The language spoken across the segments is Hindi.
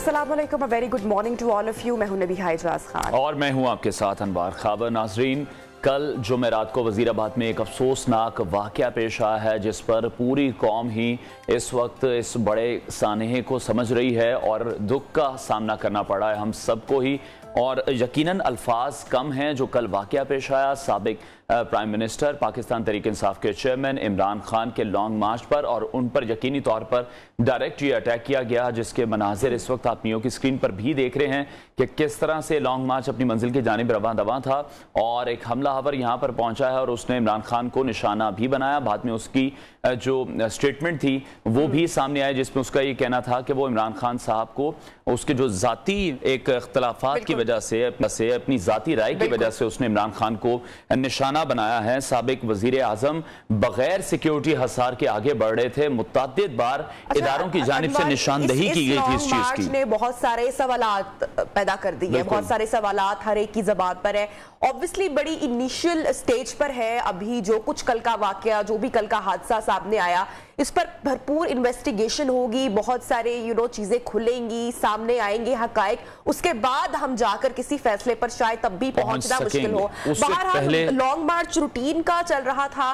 अस्सलाम वालेकुम, very good morning to all of you. मैं हूं नबीहा इजलास खान और मैं हूं आपके साथ अनवार खाबर। नाजरीन, कल जुमेरात को वजीराबाद में एक अफसोसनाक वाक़या पेश आया है जिस पर पूरी कौम ही इस वक्त इस बड़े सानहे को समझ रही है और दुख का सामना करना पड़ा है हम सबको ही। और यकीनन अल्फाज कम हैं जो कल वाक़या पेश आया साबिक प्राइम मिनिस्टर पाकिस्तान तहरीक इंसाफ के चेयरमैन इमरान खान के लॉन्ग मार्च पर, और उन पर यकीनी तौर पर डायरेक्ट ये अटैक किया गया जिसके मनाजिर इस वक्त आप मियों की स्क्रीन पर भी देख रहे हैं कि किस तरह से लॉन्ग मार्च अपनी मंजिल की जानिब रवां दवां था और एक हमलावर यहाँ पर पहुंचा है और उसने इमरान खान को निशाना भी बनाया। बाद में उसकी जो स्टेटमेंट थी वो भी सामने आया जिसमें उसका ये कहना था कि वो इमरान खान साहब को उसके जो जाती एक इख्तलाफात की वजह से अपनी जाती राय की वजह से उसने इमरान खान को निशाना बनाया है। साबिक वजीर आजम बगैर सिक्योरिटी हसार के आगे बढ़ रहे थे, मुतअद्दिद बार इदारों की जानिब से निशानदही की गई थी इस चीज की। ने बहुत सारे सवालात पैदा कर दिए, बहुत सारे सवालात हर एक की ज़बान पर है। ऑब्वियसली बड़ी इनिशियल स्टेज पर है अभी, जो कुछ कल का वाकया, जो भी कल का हादसा सामने आया, इस पर भरपूर इन्वेस्टिगेशन होगी, बहुत सारे चीजें खुलेंगी, सामने आएंगे हकायक, उसके बाद हम जाकर किसी फैसले पर शायद तब भी पहुंचना मुश्किल हो। बहरहाल लॉन्ग मार्च रूटीन का चल रहा था।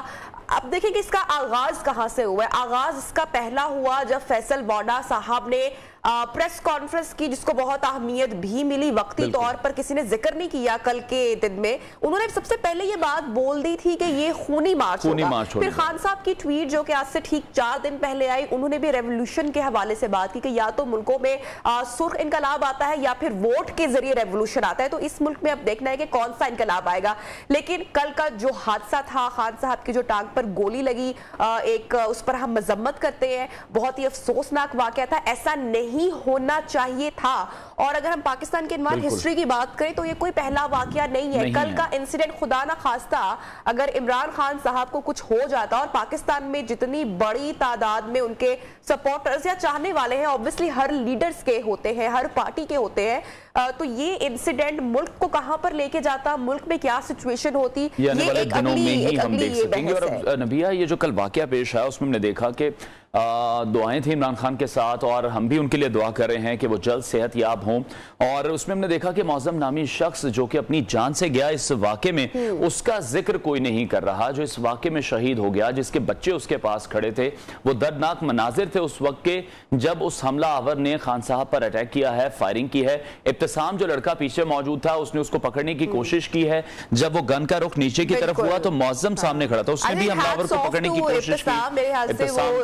अब देखिए कि इसका आगाज कहां से हुआ है। आगाज इसका पहला हुआ जब फैसल वाडा साहब ने प्रेस कॉन्फ्रेंस की, जिसको बहुत अहमियत भी मिली, वक्ती तौर पर किसी ने जिक्र नहीं किया कल के दिन में। उन्होंने सबसे पहले ये बात बोल दी थी कि ये खूनी मार्च होगा। फिर खान साहब की ट्वीट जो कि आज से ठीक 4 दिन पहले आई, उन्होंने भी रेवोल्यूशन के हवाले से बात की कि या तो मुल्कों में सुर्ख इनकलाब आता है या फिर वोट के जरिए रेवोल्यूशन आता है। तो इस मुल्क में अब देखना है कि कौन सा इनकलाब आएगा। लेकिन कल का जो हादसा था, खान साहब की जो टांग पर गोली लगी, एक उस पर हम मजम्मत करते हैं, बहुत ही अफसोसनाक वाकया था, ऐसा नहीं होना चाहिए था। और अगर हम पाकिस्तान के इनवार हिस्ट्री की बात करें तो ये कोई पहला वाकया नहीं है। कल का इंसिडेंट खुदा ना खास्ता अगर इमरान खान साहब को कुछ हो जाता, और पाकिस्तान में जितनी बड़ी तादाद में उनके सपोर्टर्स या चाहने वाले हैं, ऑब्वियसली हर लीडर्स के होते हैं, हर पार्टी के होते हैं, तो ये इंसिडेंट मुल्क को कहां पर लेके जाता, मुल्क में क्या सिचुएशन होती, ये एक अगली हम देख सकेंगे। और नबिया, ये जो कल वाकया पेश आया उसमें हमने देखा कि दुआएं थी इमरान खान के साथ और हम भी उनके लिए दुआ कर रहे हैं कि वो जल्द सेहत याब हों। और उसमें हमने देखा कि मौजम नामी शख्स जो कि अपनी जान से गया इस वाकये में, उसका जिक्र कोई नहीं कर रहा। जो इस वाकये में शहीद हो गया, जिसके बच्चे उसके पास खड़े थे, वो दर्दनाक मनाजिर थे उस वक्त के जब उस हमला आवर ने खान साहब पर अटैक किया है, फायरिंग की है। इब्तिसाम जो लड़का पीछे मौजूद था, उसने उसको पकड़ने की कोशिश की है। जब वो गन का रुख नीचे की तरफ हुआ तो मौजम सामने खड़ा था, उसने भी हमलावर को पकड़ने की कोशिश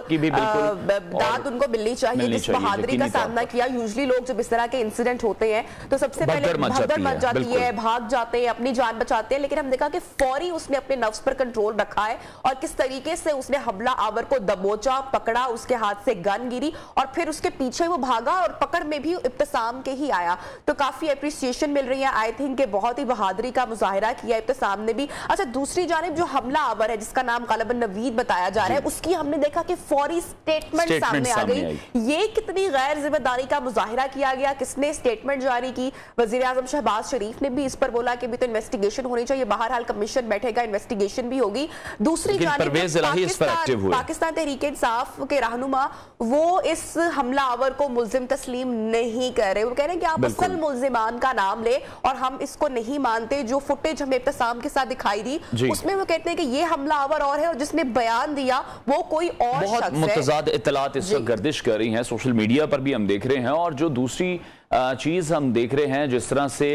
की। दाद उनको मिलनी चाहिए जिस बहादुरी का सामना किया। यूजुअली लोग जब इस तरह के इंसिडेंट होते हैं तो सबसे पहले भगदड़ मच जाती है, भाग जाते हैं, अपनी जान बचाते हैं। लेकिन हम देखा कि फौरी उसने अपने नफ्स पर कंट्रोल रखा है और किस तरीके से उसने हमला आवर को दबोचा, पकड़ा, उसके हाथ से गन गिरी और फिर उसके पीछे वो भागा और पकड़ में भी इब्तिसाम के ही आया। तो काफी अप्रिसिएशन मिल रही है। आई थिंक बहुत ही बहादुरी का मुजाहिरा किया इब्तिसाम ने भी। अच्छा, दूसरी जानिब जो हमला आवर है जिसका नाम गलबन नवीद बताया जा रहा है, उसकी हमने देखा कि फौरी स्टेटमेंट सामने आ गई। ये कितनी गैर जिम्मेदारी का मुजाहिरा किया गया। किसने स्टेटमेंट जारी की? वजीर आजम शहबाज शरीफ ने भी इस पर बोला कि भी तो इन्वेस्टिगेशन होनी चाहिए। बहरहाल कमीशन बैठेगा, इन्वेस्टिगेशन भी होगी। दूसरी जानिब पाकिस्तान तहरीक इंसाफ के रहनुमा वो इस हमला आवर को मुल्जिम तस्लीम नहीं कर रहे। वो कह रहे हैं कि आप असल मुल्जिमान का नाम ले और हम इसको नहीं मानते। जो फुटेज हमें इब्तिसाम के साथ दिखाई दी उसमें वो कहते हैं कि ये हमला आवर और है और जिसने बयान दिया वो कोई और शख्स है। मुतज़ाद इत्तलात इस वक्त गर्दिश कर रही हैं, सोशल मीडिया पर भी हम देख रहे हैं। और जो दूसरी चीज़ हम देख रहे हैं, जिस तरह से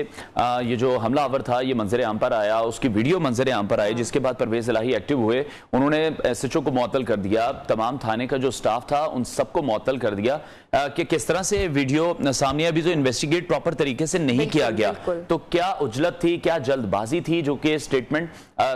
ये जो हमला आवर था ये मंजर आम पर आया, उसकी वीडियो मंजर आम पर आई, जिसके बाद परवेज़ इलाही एक्टिव हुए। उन्होंने SHO को मुअत्तल कर दिया, तमाम थाने का जो स्टाफ था उन सबको मुअत्तल कर दिया कि किस तरह से वीडियो सामने अभी जो इन्वेस्टिगेट प्रॉपर तरीके से नहीं किया गया। तो क्या उजलत थी, क्या जल्दबाजी थी जो कि स्टेटमेंट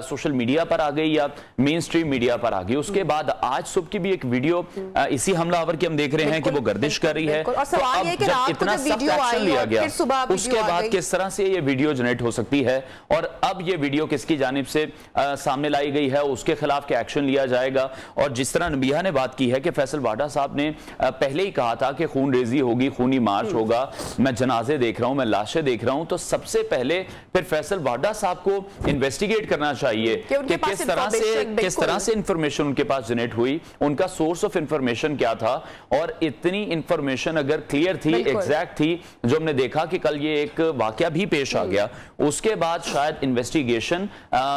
सोशल मीडिया पर आ गई या मेन स्ट्रीम मीडिया पर आ गई। उसके बाद आज सुबह की भी एक वीडियो इसी हमला आवर की हम देख रहे हैं कि वो गर्दिश कर रही है। और सवाल ये कि रात को जब वीडियो एक्शन लिया गया, उसके बाद किस तरह से ये वीडियो जनरेट हो सकती है और अब ये वीडियो किसकी जानिब से सामने लाई गई है, उसके खिलाफ क्या एक्शन लिया जाएगा। और जिस तरह नबिहा ने बात की है कि फैसल वाडा साहब ने पहले ही कहा था कि खून रेजी होगी, खूनी मार्च होगा, मैं जनाजे देख रहा हूं, मैं लाशें देख रहा हूं, तो सबसे पहले फिर फैसल वाडा साहब को इन्वेस्टिगेट करना चाहिए कि किस तरह से इंफॉर्मेशन उनके पास जनरेट हुई, उनका सोर्स ऑफ इंफॉर्मेशन क्या था। और इतनी इंफॉर्मेशन अगर क्लियर थी, एग्जैक्ट थी, जो हमने देखा कि कल ये एक वाकया भी पेश आ गया, उसके बाद शायद इन्वेस्टिगेशन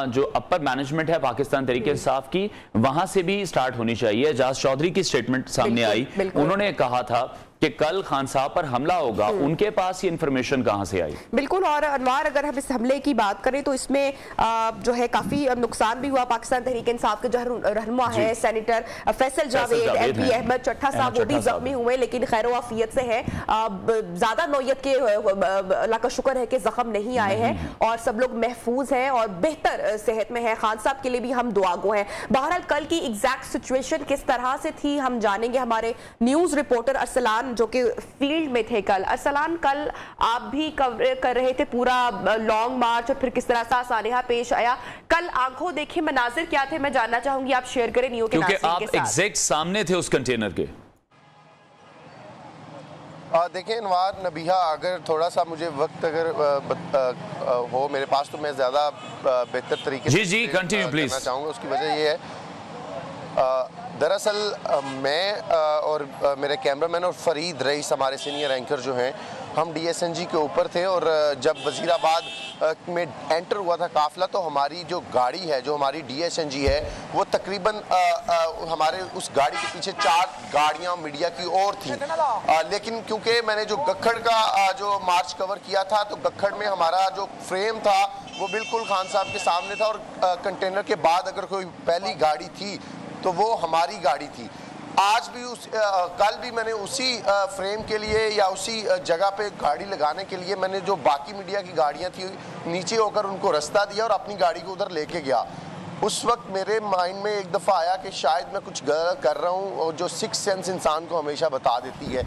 जो अपर मैनेजमेंट है पाकिस्तान तहरीक इंसाफ की, वहां से भी स्टार्ट होनी चाहिए। एजाज चौधरी की स्टेटमेंट सामने आई, उन्होंने कहा था कि कल खान साहब पर हमला होगा, उनके पास ये इंफॉर्मेशन कहां से आई? बिल्कुल। और अनवार, अगर हम इस हमले की बात करें तो इसमें जो है काफी नुकसान भी हुआ। पाकिस्तान तहरीक इंसाफ के जो रहनुमा है सेनेटर फैसल जावेद, एमपी अहमद चट्टा साहब, वो भी जख्मी हुए, लेकिन खैर आफियत से है। ज्यादा नौयत के अल्लाह का शुक्र है कि जख्म नहीं आए हैं और सब लोग महफूज हैं और बेहतर सेहत में है। खान साहब के लिए भी हम दुआगो हैं। बहरहाल कल की एग्जैक्ट सिचुएशन किस तरह से थी हम जानेंगे। हमारे न्यूज रिपोर्टर अरसलान जो कि फील्ड में थे कल, अरसलान कल आप भी कवर कर रहे थे पूरा लॉन्ग मार्च और फिर किस तरह सा सानिहा पेश आया, कल आंखों देखे मनाजिर क्या थे, मैं जानना चाहूंगी, आप शेयर करें न्यू के नाज़रीन के साथ। क्योंकि आप एग्जैक्ट सामने थे उस कंटेनर के। देखें अनवार, नबिहा, अगर थोड़ा सा मुझे वक्त अगर हो मेरे पास तो मैं ज्यादा बेहतर तरीके से कंटिन्यू प्लीज करना चाहूँगा। उसकी वजह ये है, दरअसल मैं और मेरे कैमरामैन और फरीद रईस हमारे सीनियर एंकर जो हैं, हम DSNG के ऊपर थे और जब वजीराबाद में एंटर हुआ था काफिला, तो हमारी जो गाड़ी है, जो हमारी DSNG है, वो तकरीबन हमारे उस गाड़ी के पीछे 4 गाड़ियां मीडिया की और थी। लेकिन क्योंकि मैंने जो गखड़ का जो मार्च कवर किया था, तो गखड़ में हमारा जो फ्रेम था वो बिल्कुल खान साहब के सामने था और कंटेनर के बाद अगर कोई पहली गाड़ी थी तो वो हमारी गाड़ी थी। आज भी कल भी मैंने उसी फ्रेम के लिए या उसी जगह पे गाड़ी लगाने के लिए मैंने जो बाकी मीडिया की गाड़ियां थी नीचे होकर उनको रास्ता दिया और अपनी गाड़ी को उधर लेके गया। उस वक्त मेरे माइंड में एक दफ़ा आया कि शायद मैं कुछ गलत कर रहा हूँ, और जो सिक्स सेंस इंसान को हमेशा बता देती है।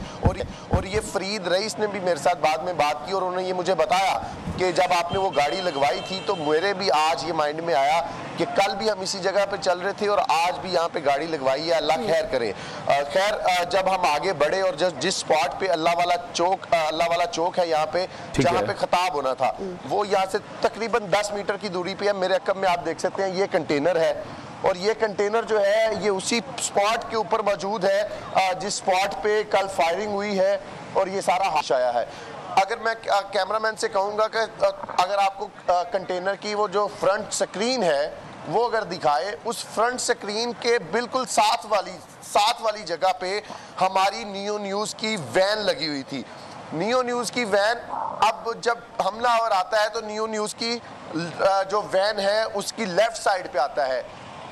और ये फरीद रईस ने भी मेरे साथ बाद में बात की और उन्होंने ये मुझे बताया कि जब आपने वो गाड़ी लगवाई थी तो मेरे भी आज ये माइंड में आया कि कल भी हम इसी जगह पे चल रहे थे और आज भी यहाँ पे गाड़ी लगवाई है, अल्लाह खैर करे। खैर जब हम आगे बढ़े और जिस स्पॉट पे अल्लाह वाला चौक है यहाँ पे जहाँ पे खताब होना था, वो यहाँ से तकरीबन 10 मीटर की दूरी पे है। मेरे अकब में आप देख सकते हैं ये कंटेनर है और ये कंटेनर जो है ये उसी स्पॉट के ऊपर मौजूद है जिस स्पॉट पे कल फायरिंग हुई है और ये सारा हादसा आया है। अगर मैं कैमरामैन से कहूँगा कि अगर आपको कंटेनर की वो जो फ्रंट स्क्रीन है वो अगर दिखाए, उस फ्रंट स्क्रीन के बिल्कुल साथ वाली जगह पे हमारी नियो न्यूज़ की वैन लगी हुई थी। नियो न्यूज़ की वैन, अब जब हमलावर आता है तो नियो न्यूज़ की जो वैन है उसकी लेफ्ट साइड पे आता है,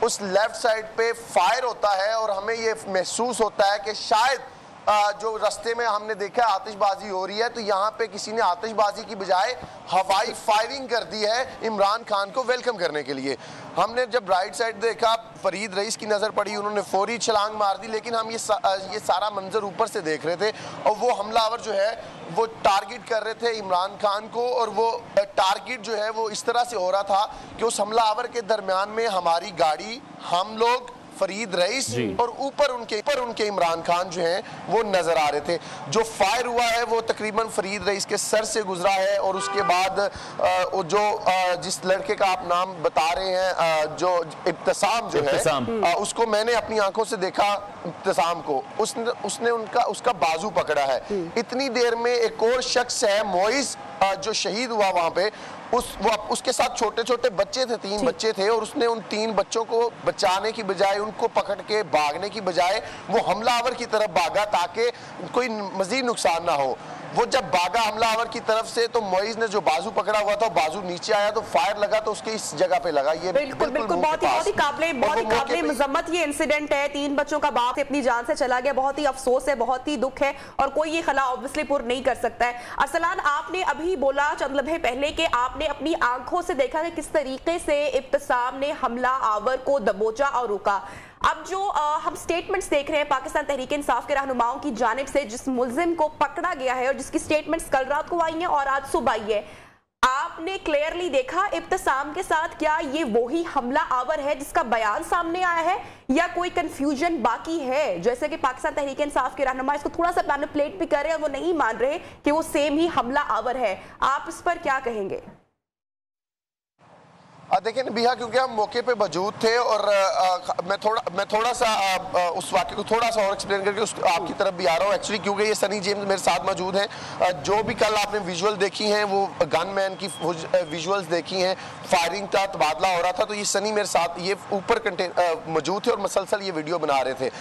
उस लेफ्ट साइड पे फायर होता है और हमें ये महसूस होता है कि शायद जो रास्ते में हमने देखा आतिशबाजी हो रही है, तो यहाँ पे किसी ने आतिशबाजी की बजाय हवाई फायरिंग कर दी है इमरान खान को वेलकम करने के लिए। हमने जब राइट साइड देखा, फरीद रईस की नज़र पड़ी, उन्होंने फौरी छलांग मार दी, लेकिन हम ये सारा मंजर ऊपर से देख रहे थे और वो हमलावर जो है वो टारगेट कर रहे थे इमरान खान को और वो टारगेट जो है वो इस तरह से हो रहा था कि उस हमलावर के दरमियान में हमारी गाड़ी, हम लोग, फरीद रईस और ऊपर उनके इमरान खान जो हैं वो नजर आ रहे थे। जो फायर हुआ है वो तकरीबन फरीद रईस के सर से गुजरा है और उसके बाद जो जिस लड़के का आप नाम बता रहे हैं, जो इब्तिसाम जो है, उसको मैंने अपनी आंखों से देखा। इब्तिसाम को उसने उसका बाजू पकड़ा है। इतनी देर में एक और शख्स है मोइज जो शहीद हुआ वहां पे, उसके साथ छोटे छोटे बच्चे थे, 3 बच्चे थे और उसने उन 3 बच्चों को बचाने की बजाय, उनको पकड़ के भागने की बजाय वो हमलावर की तरफ भागा ताकि कोई मजीद नुकसान ना हो। वो जब भागा हमलावर की तरफ से तो मोइज ने जो बाजू पकड़ा हुआ था, बाजू नीचे आया तो फायर लगा तो उसके इस जगह पे लगा। ये बिल्कुल बहुत ही काबिले मजम्मत ये इंसिडेंट है। 3 बच्चों का बाप अपनी जान से चला गया, बहुत ही अफसोस है, बहुत ही दुख है और कोई ये खला ऑब्वियसली पूर्ण नहीं कर सकता है। अरसलान, आपने अभी बोला चंद लम्हे पहले कि आपने अपनी आंखों से देखा कि किस तरीके से इब्तिसाम ने हमला आवर को दबोचा और रुका। अब जो हम स्टेटमेंट्स देख रहे हैं पाकिस्तान तहरीक इंसाफ के रहनुमाओं की जानिब से, जिस मुल्जिम को पकड़ा गया है और जिसकी स्टेटमेंट्स कल रात को आई हैं और आज सुबह आई है, आपने क्लियरली देखा इब्तिसाम के साथ क्या ये वही हमला आवर है जिसका बयान सामने आया है, या कोई कंफ्यूजन बाकी है? जैसे कि पाकिस्तान तहरीक इंसाफ के रहनुमा इसको थोड़ा सा मैनिपुलेट भी कर रहे हैं और वो नहीं मान रहे कि वो सेम ही हमला आवर है, आप इस पर क्या कहेंगे? देखिए नबीहा, क्योंकि हम मौके पे मौजूद थे और मैं थोड़ा सा उस वाक़े को थोड़ा सा और एक्सप्लेन करके आपकी तरफ भी आ रहा हूँ एक्चुअली, क्योंकि ये सनी जेम्स मेरे साथ मौजूद हैं। जो भी कल आपने विजुअल देखी हैं वो गनमैन की विजुअल्स देखी हैं, फायरिंग का तबादला हो रहा था, तो ये सनी मेरे साथ ये ऊपर मौजूद थे और मसलसल ये वीडियो बना रहे थे।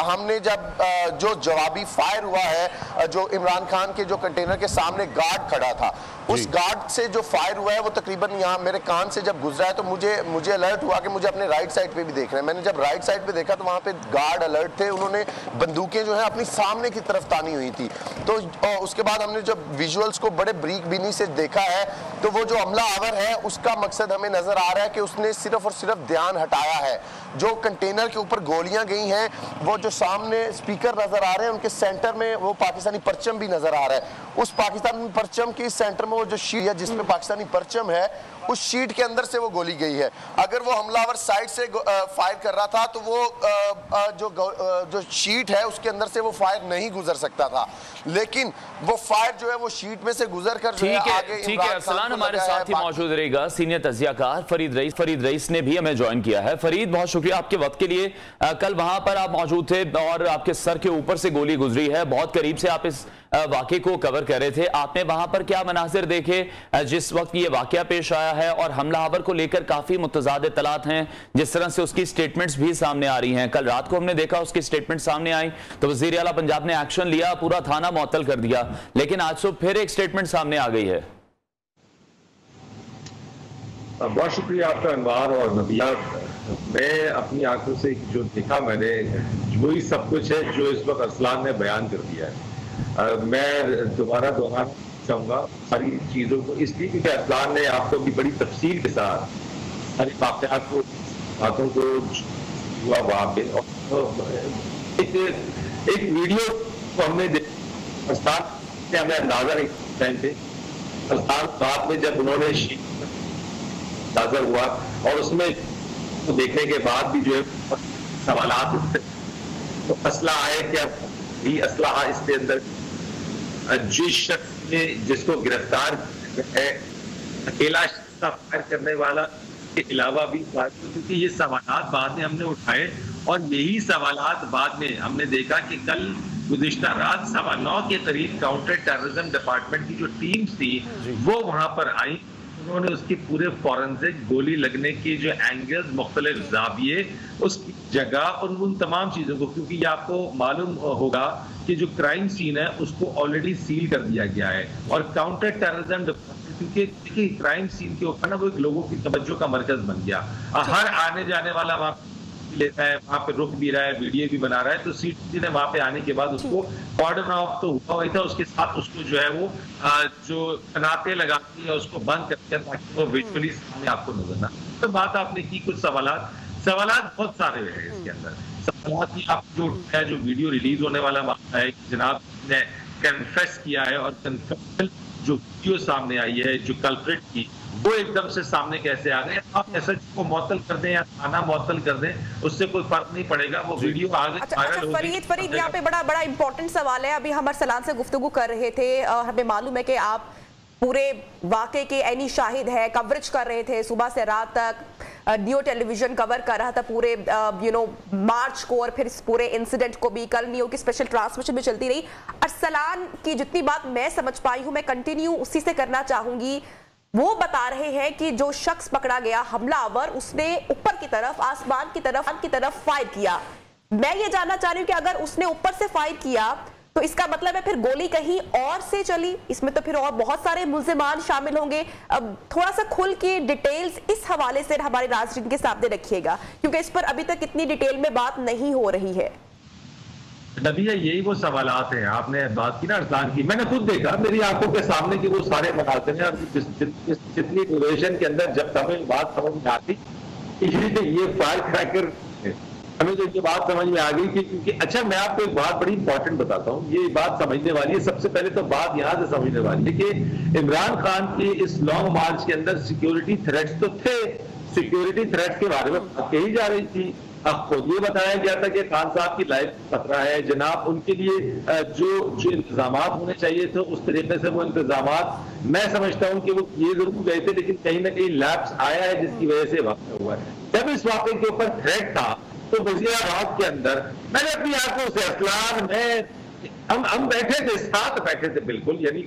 हमने जब जो जवाबी फायर हुआ है, जो इमरान खान के जो कंटेनर के सामने गार्ड खड़ा था, उस गार्ड से जो फायर हुआ है वो तकरीबन यहाँ मेरे कान से जब गुजरा है तो मुझे अलर्ट हुआ कि मुझे अपने राइट साइड पे भी देखना है। मैंने जब राइट साइड पे देखा तो वहाँ पे गार्ड अलर्ट थे, उन्होंने बंदूकें जो है अपनी सामने की तरफ तानी हुई थी। तो उसके बाद हमने जब विजुअल्स को बड़े ब्रीक बीनी से देखा है तो वो जो हमला आवर है उसका मकसद हमें नजर आ रहा है कि उसने सिर्फ और सिर्फ ध्यान हटाया है। जो कंटेनर के ऊपर गोलियां गई हैं, वो जो सामने स्पीकर नजर आ रहे हैं उनके सेंटर में वो पाकिस्तानी परचम भी नजर आ रहा है। उस पाकिस्तानी परचम के सेंटर में वो जो शीट है जिसमें पाकिस्तानी परचम है, उस शीट के अंदर से वो गोली गई है। अगर वो हमलावर साइड से फायर कर रहा था तो वो जो शीट है उसके अंदर से वो फायर नहीं गुजर सकता था, लेकिन वो फायर जो है वो शीट में से गुजर कर जो है आगे। ठीक है अरसलान हमारे साथ ही मौजूद रहेगा सीनियर तजियाकार फरीद रईस ने भी हमें ज्वाइन किया है। फरीद, बहुत शुक्रिया आपके वक्त के लिए। कल वहां पर आप मौजूद थे और आपके सर के ऊपर से गोली गुजरी है, बहुत करीब से आप इस वाकये को कवर कर रहे थे। आपने वहां पर क्या मनाजिर देखे जिस वक्त ये वाकया पेश आया है, और हमलावर को लेकर काफी मुतजाद इत्तलात हैं, जिस तरह से उसकी स्टेटमेंट्स भी सामने आ रही हैं। कल रात को हमने देखा उसकी स्टेटमेंट सामने आई तो वजीर आला पंजाब ने एक्शन लिया, पूरा थाना मुअत्तल कर दिया, लेकिन आज सुबह फिर एक स्टेटमेंट सामने आ गई है। बहुत शुक्रिया आपका अनवार और नबिया। मैं अपनी आंखों से जो देखा मैंने वही सब कुछ है जो इस वक्त अरसलान ने बयान कर दिया है। मैं दोबारा दोहराना चाहूँगा सारी चीज़ों को, इसलिए क्योंकि अरसलान ने आपको भी बड़ी तफसील के साथ सारी वाक़यात को बातों को हुआ वहाँ पे, और एक वीडियो को हमने देखा अरसलान से हमें अंदाजा नहीं टाइम पे, अरसलान बाद में जब उन्होंने अंदाजा हुआ और उसमें तो देखने के बाद भी जो है सवालात उठते, तो असला है क्या भी असला इसके अंदर, जिस शख्स ने जिसको गिरफ्तार है अकेला फायर करने वाला के अलावा भी, क्योंकि ये सवालात बाद में हमने उठाए और यही सवालात बाद में हमने देखा कि कल गुज़िश्ता रात 9:15 के करीब काउंटर टेररिज्म डिपार्टमेंट की जो टीम्स थी वो वहां पर आई। उन्होंने उसकी पूरे फॉरेंसिक गोली लगने की जो एंगल्स, मुख्तलिफ जाविये, उसकी जगह और उन तमाम चीज़ों को, क्योंकि ये आपको मालूम होगा कि जो क्राइम सीन है उसको ऑलरेडी सील कर दिया गया है और काउंटर टेररिज्म डिपार्टमेंट, क्योंकि क्राइम सीन के ऊपर ना वो एक लोगों की तवज्जो का मरकज बन गया। हर आने जाने वाला वहाँ लेता है, वहाँ पे रुक भी रहा है, वीडियो भी बना रहा है, तो सीटी ने वहाँ पे आने के बाद उसको कॉर्डन ऑफ तो हुआ ही था, उसके साथ उसको जो है वो जो तनाते लगाती है उसको बंद करते हैं ताकि वो विजुअली सामने आपको नजर ना। तो बात आपने की, कुछ सवालात बहुत सारे हैं इसके अंदर। सवालात की आप जो वीडियो रिलीज होने वाला मामला है, जनाब ने कन्फेस किया है और कन्फेशन जो वीडियो सामने आई है जो कल्प्रिट की, वो एकदम से सामने कैसे आ गए। आप एसएच को मुअत्तल कर दें या थाना मुअत्तल कर दें, उससे कोई फर्क नहीं पड़ेगा, वो वीडियो आगे वायरल होगी। फरीद यहाँ पे बड़ा इंपॉर्टेंट सवाल है। अभी हम अरसलान से गुफ्तगू कर रहे थे, हमें मालूम है कि आप पूरे वाकये के ऐनी शाहिद है, कवरेज कर रहे थे सुबह से रात तक, नियो टेलीविजन कवर कर रहा था पूरे मार्च को और फिर इस पूरे इंसिडेंट को भी। कल नियो की स्पेशल ट्रांसमिशन भी चलती रही। अरसलान की जितनी बात मैं समझ पाई हूं, मैं कंटिन्यू उसी से करना चाहूंगी। वो बता रहे हैं कि जो शख्स पकड़ा गया हमलावर, उसने ऊपर की तरफ, आसमान की तरफ फायर किया। मैं ये जानना चाह रही हूँ कि अगर उसने ऊपर से फायर किया तो इसका मतलब है फिर गोली कहीं और से चली, इसमें तो फिर और बहुत सारे मुल्जिमान शामिल होंगे। अब थोड़ा सा खुल के डिटेल्स इस हवाले से हमारे नाज़रीन के सामने रखिएगा, क्योंकि इस पर अभी तक इतनी डिटेल में बात नहीं हो रही है। नबिया, यही वो सवालात हैं। आपने बात की ना अरसलान की, मैंने खुद देखा मेरी आंखों के सामने की वो सारे मनाज़िर हैं। जितनी ड्यूरेशन के अंदर जब हमें बात समझ में आती ये फायर क्रैकर हमें तो ये बात समझ में आ गई कि क्योंकि अच्छा मैं आपको एक बात बड़ी इंपॉर्टेंट बताता हूँ, ये बात समझने वाली है। सबसे पहले तो बात यहाँ से समझने वाली है कि इमरान खान की इस लॉन्ग मार्च के अंदर सिक्योरिटी थ्रेट्स तो थे, सिक्योरिटी थ्रेट्स के बारे में बात कही जा रही थी। अब खुद ये बताया गया था कि खान साहब की लाइफ खतरा है जनाब, उनके लिए जो इंतजाम होने चाहिए थे उस तरीके से वो इंतजाम मैं समझता हूं कि वो ये जरूर गए थे, लेकिन कहीं ना कहीं लैप्स आया है जिसकी वजह से वाक़या हुआ है। जब इस वाक़े के ऊपर थ्रेट था तो वज़ीराबाद के अंदर मैंने अपनी आंखों से असलान में हम बैठे थे, साथ बैठे थे बिल्कुल, यानी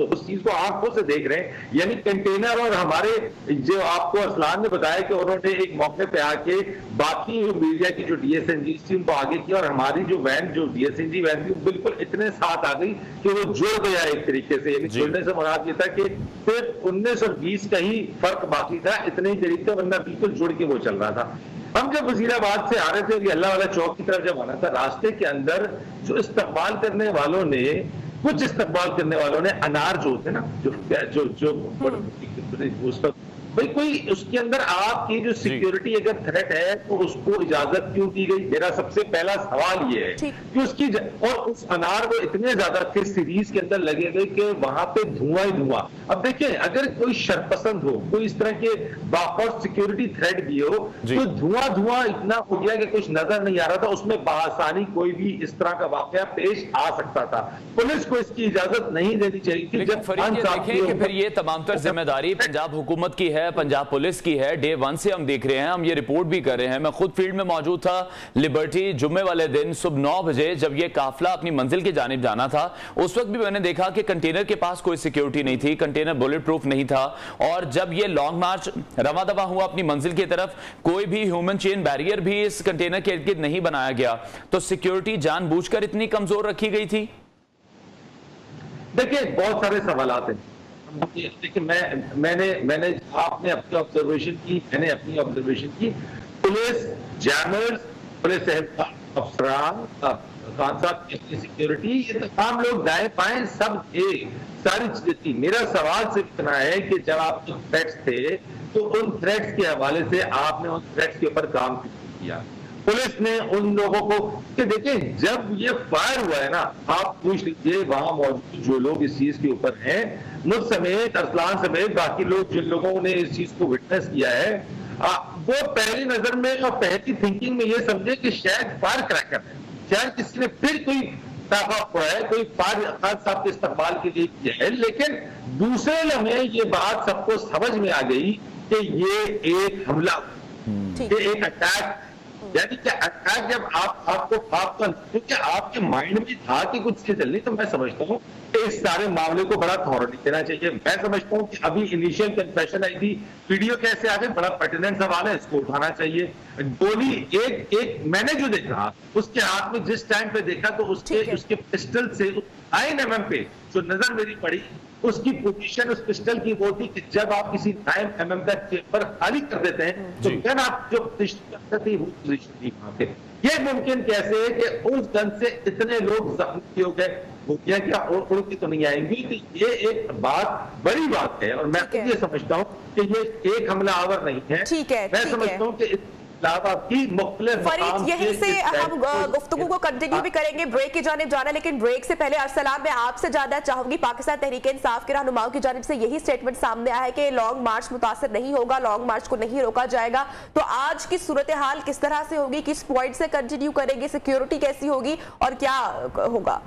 उस चीज को आंखों से देख रहे हैं। यानी कंटेनर और हमारे जो आपको असलान ने बताया कि उन्होंने एक मौके पे आके बाकी मीडिया की जो डीएसएनजी थी उनको आगे किया और हमारी जो वैन जो डीएसएनजी वैन थी बिल्कुल इतने साथ आ गई कि वो जुड़ गया एक तरीके से। यानी जुड़ने से मुराद ये था कि सिर्फ 19 और 20 का ही फर्क बाकी था, इतने ही करीब थे, वरना बिल्कुल जुड़ के वो चल रहा था। हम जब वजीराबाद से आ रहे थे अल्लाह वाला चौक की तरफ जब आना था, रास्ते के अंदर जो इस्तकबाल करने वालों ने कुछ इस्तकबाल करने वालों ने अनार जो होते ना जो उस पर भाई कोई उसके अंदर आपकी जो सिक्योरिटी अगर थ्रेट है तो उसको इजाजत क्यों दी गई? मेरा सबसे पहला सवाल ये है कि उसकी और उस अनार को इतने ज्यादा थे सीरीज के अंदर लगे गए कि वहां पे धुआं ही धुआं। अब देखिए अगर कोई शरपसंद हो, कोई इस तरह के बाखौफ सिक्योरिटी थ्रेट भी हो तो धुआं धुआं इतना हो गया कि कुछ नजर नहीं आ रहा था, उसमें बासानी कोई भी इस तरह का वाकया पेश आ सकता था। पुलिस को इसकी इजाजत नहीं देनी चाहिए थी। जब फिर ये तमाम तर जिम्मेदारी पंजाब हुकूमत की है, पंजाब पुलिस की है। डे 1 से हम देख रहे हैं, हम ये रिपोर्ट भी कर रहे हैं। मैं खुद फील्ड में मौजूद था लिबर्टी जुम्मे वाले दिन सुबह 9 बजे जब ये काफिला अपनी मंजिल की जानिब जाना था, उस वक्त भी मैंने देखा कि कंटेनर के पास कोई सिक्योरिटी नहीं थी, कंटेनर बुलेट प्रूफ नहीं था। और जब ये लॉन्ग मार्च रवा दवा हुआ अपनी मंजिल की तरफ, कोई भी ह्यूमन चेन बैरियर भी इस कंटेनर के इर्द-गिर्द नहीं बनाया गया, तो सिक्योरिटी जानबूझकर इतनी कमजोर रखी गई थी। देखिए बहुत सारे सवालात हैं, देखिए मैंने आपने अपनी ऑब्जर्वेशन की, मैंने अपनी ऑब्जर्वेशन की। पुलिस जैमर्स, पुलिस अफसरान, खान साहब की सिक्योरिटी, ये तमाम लोग दाएं बाएं सब थे, सारी चीजें थी। मेरा सवाल सिर्फ इतना है कि जब आपके थ्रेट्स थे तो उन थ्रेट्स के हवाले से आपने उन थ्रेट्स के ऊपर काम किया। पुलिस ने उन लोगों को कि देखिए जब ये फायर हुआ है ना, आप पूछ लीजिए वहां मौजूद जो लोग इस चीज के ऊपर हैं, मुझ समेत अरसलान समेत बाकी लोग जिन लोगों ने इस चीज को विटनेस किया है, वो पहली नजर में और पहली थिंकिंग में ये समझे कि शायद फायर क्रैकर है, शायद किसी ने फिर कोई हुआ है, कोई फायर खान साहब के इस्तेमाल के लिए किया है। लेकिन दूसरे लम्हे ये बात सबको समझ में आ गई कि ये एक हमला, ये एक अटैक, यानी कि अटैक जब आपको क्योंकि आपके माइंड में था कि कुछ चीज चलनी, तो मैं समझता हूँ कि इस सारे मामले को बड़ा थॉरिटी देना चाहिए। मैं समझता हूँ कि अभी इनिशियल कन्फेशन आई थी, वीडियो कैसे आ गए, बड़ा पर्टिनेंट सवाल है, इसको उठाना चाहिए। गोली एक मैंने जो देखा उसके हाथ में जिस टाइम पे देखा तो उसके पिस्टल से 9 mm पे जो नजर मेरी पड़ी, उसकी पोजीशन उस पिस्टल की वो थी कि जब आप किसी 9 mm का चेम्बर खाली कर देते हैं तो गन आप जो पोजीशन थी वो पोजीशन थी वहां पे। ये मुमकिन कैसे है कि उस गन से इतने लोग जख्मी हो गए? गोलियां क्या उड़ के तो नहीं आएंगी? तो ये एक बात बड़ी बात है और मैं ये समझता हूँ कि ये एक हमलावर नहीं है। मैं समझता हूँ कि फरीद यहीं से हम गुफ्तगू को कंटिन्यू भी करेंगे, ब्रेक की जानिब जाना, लेकिन ब्रेक से पहले अरसलान मैं आपसे जानना चाहूंगी, पाकिस्तान तहरीक-ए-इंसाफ के रहनुमाओं की जानिब से यही स्टेटमेंट सामने आया है कि लॉन्ग मार्च मुतासिर नहीं होगा, लॉन्ग मार्च को नहीं रोका जाएगा। तो आज की सूरत हाल किस तरह से होगी, किस पॉइंट से कंटिन्यू करेंगे, सिक्योरिटी कैसी होगी और क्या होगा?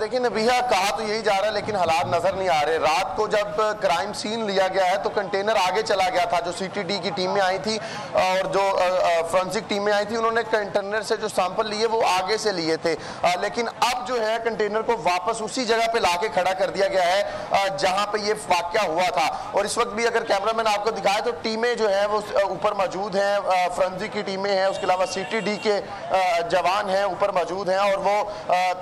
देखिए नबीहा, कहा तो यही जा रहा है लेकिन हालात नजर नहीं आ रहे। रात को जब क्राइम सीन लिया गया है तो कंटेनर आगे चला गया था, जो सीटीडी की टीमें आई थी और जो फोरेंसिक टीमें आई थी, उन्होंने कंटेनर से जो सैंपल लिए वो आगे से लिए थे। लेकिन अब जो है कंटेनर को वापस उसी जगह पे लाके खड़ा कर दिया गया है जहां पे ये वाकया हुआ था। और इस वक्त भी अगर कैमरामैन आपको दिखाए तो टीमें जो है वो ऊपर मौजूद हैं, फोरेंसिक की टीमें हैं, उसके अलावा सीटीडी के जवान हैं ऊपर मौजूद हैं और वो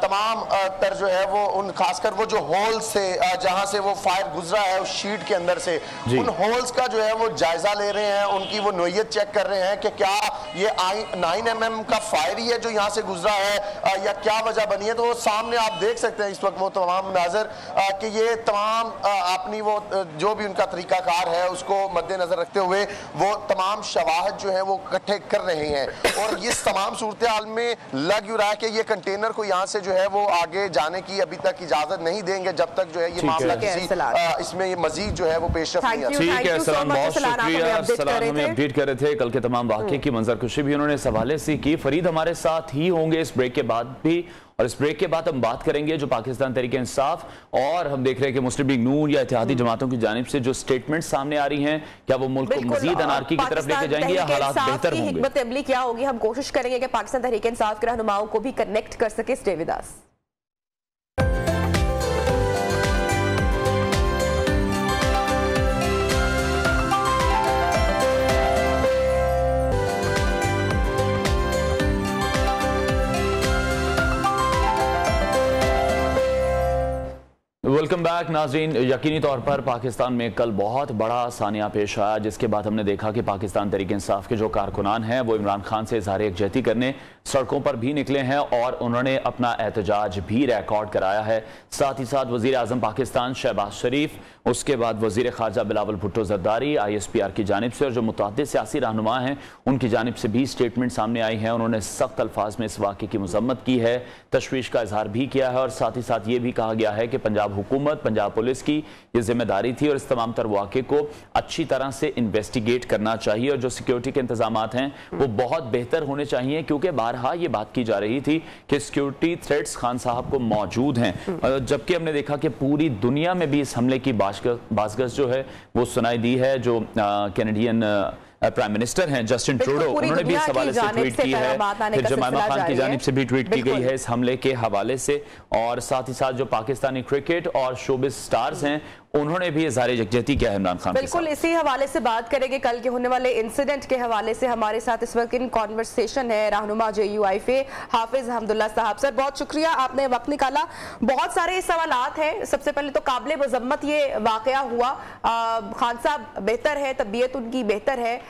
तमाम जो है वो उन खासकर वो जो होल्स से जहां से वो फायर गुजरा है उस शीट के अंदर से, उन होल्स का जो है वो जायजा ले रहे हैं, उनकी वो नोयत चेक कर रहे हैं कि क्या ये 9 mm का फायर ही है जो यहाँ से गुजरा है या क्या वजह बनी है। तो सामने आप देख सकते हैं इस वक्त वो तमाम मनाजर कि ये तमाम अपनी वो जो भी उनका तरीकाकार है उसको मद्देनजर रखते हुए वो तमाम शवाहद जो है वो इकट्ठे कर रहे हैं। और इस तमाम सूरत हाल में लग रहा है कि ये कंटेनर को यहाँ से जो है वो आगे जाने की अभी तक इजाजत नहीं देंगे जब तक जो है ये मामला इसमें ये मजीद जो है वो पेशरफ नहीं आता। ठीक है सलाम, बहुत शुक्रिया। सलाम हमें अपडेट कर रहे थे कल के तमाम वाक़े की मंजरकुशी भी उन्होंने इस हवाले से की। फरीद हमारे साथ ही होंगे इस ब्रेक के बाद भी, और इस ब्रेक के बाद हम बात करेंगे जो पाकिस्तान तहरीक इंसाफ और हम देख रहे हैं कि मुस्लिम लीग नून या इत्तेहादी जमातों की जानिब से जो स्टेटमेंट सामने आ रही हैं, क्या वो मुल्क को मजीद अनारकी की तरफ लेके जाएंगे या हालात बेहतर होंगे? हिकमत अमली क्या होगी, हम कोशिश करेंगे कि पाकिस्तान तहरीक इंसाफ के रहनुमाओं को भी कनेक्ट कर सके। Stay with us. Welcome back नाज़रीन। यकीनी तौर पर पाकिस्तान में कल बहुत बड़ा सानिया पेश आया, जिसके बाद हमने देखा कि पाकिस्तान तहरीक इंसाफ के जो कारकुनान हैं वो इमरान खान से इज़हार यकजहती करने सड़कों पर भी निकले हैं और उन्होंने अपना एहतजाज भी रिकॉर्ड कराया है। साथ ही साथ वज़ीर आज़म पाकिस्तान शहबाज शरीफ, उसके बाद वज़ीर ख़ारजा बिलावल भुट्टो ज़रदारी ISPR की जानिब से और जो मुतअद्दिद सियासी रहनुमा हैं उनकी जानिब से भी स्टेटमेंट सामने आई है। उन्होंने सख्त अल्फाज में इस वाक़े की मज़म्मत की है, तशवीश का इजहार भी किया है और साथ ही साथ ये भी कहा गया है कि पंजाब हुकूमत, पंजाब पुलिस की ये जिम्मेदारी थी और इस तमाम तर वाक़े को अच्छी तरह से इन्वेस्टिगेट करना चाहिए और जो सिक्योरिटी के इंतजामात हैं वो बहुत बेहतर होने चाहिए, क्योंकि बारहा ये बात की जा रही थी कि सिक्योरिटी थ्रेट्स खान साहब को मौजूद हैं, जबकि हमने देखा कि पूरी दुनिया में भी इस हमले की बाज़गश जो है वो सुनाई दी है। जो कैनेडियन प्राइम मिनिस्टर हैं जस्टिन ट्रूडो, उन्होंने भी इस हवाले से ट्वीट की है, फिर जमाइमा खान की जानिब से भी ट्वीट की गई है इस हमले के हवाले से, और साथ ही साथ जो पाकिस्तानी क्रिकेट और शोबिस स्टार्स हैं उन्होंने भी इज़हार यकजहती किया है इमरान खान। बिल्कुल इसी हवाले से बात करेंगे। कल के होने वाले इंसिडेंट के हवाले से हमारे साथ इस वक्त इन कॉन्वर्सेशन है रहनुमा JUIFA हाफिज हमदुल्ला साहब। सर बहुत शुक्रिया, आपने वक्त निकाला। बहुत सारे सवालात हैं। सबसे पहले तो काबिल मजम्मत ये वाकया हुआ, खान साहब बेहतर है, तबीयत उनकी बेहतर है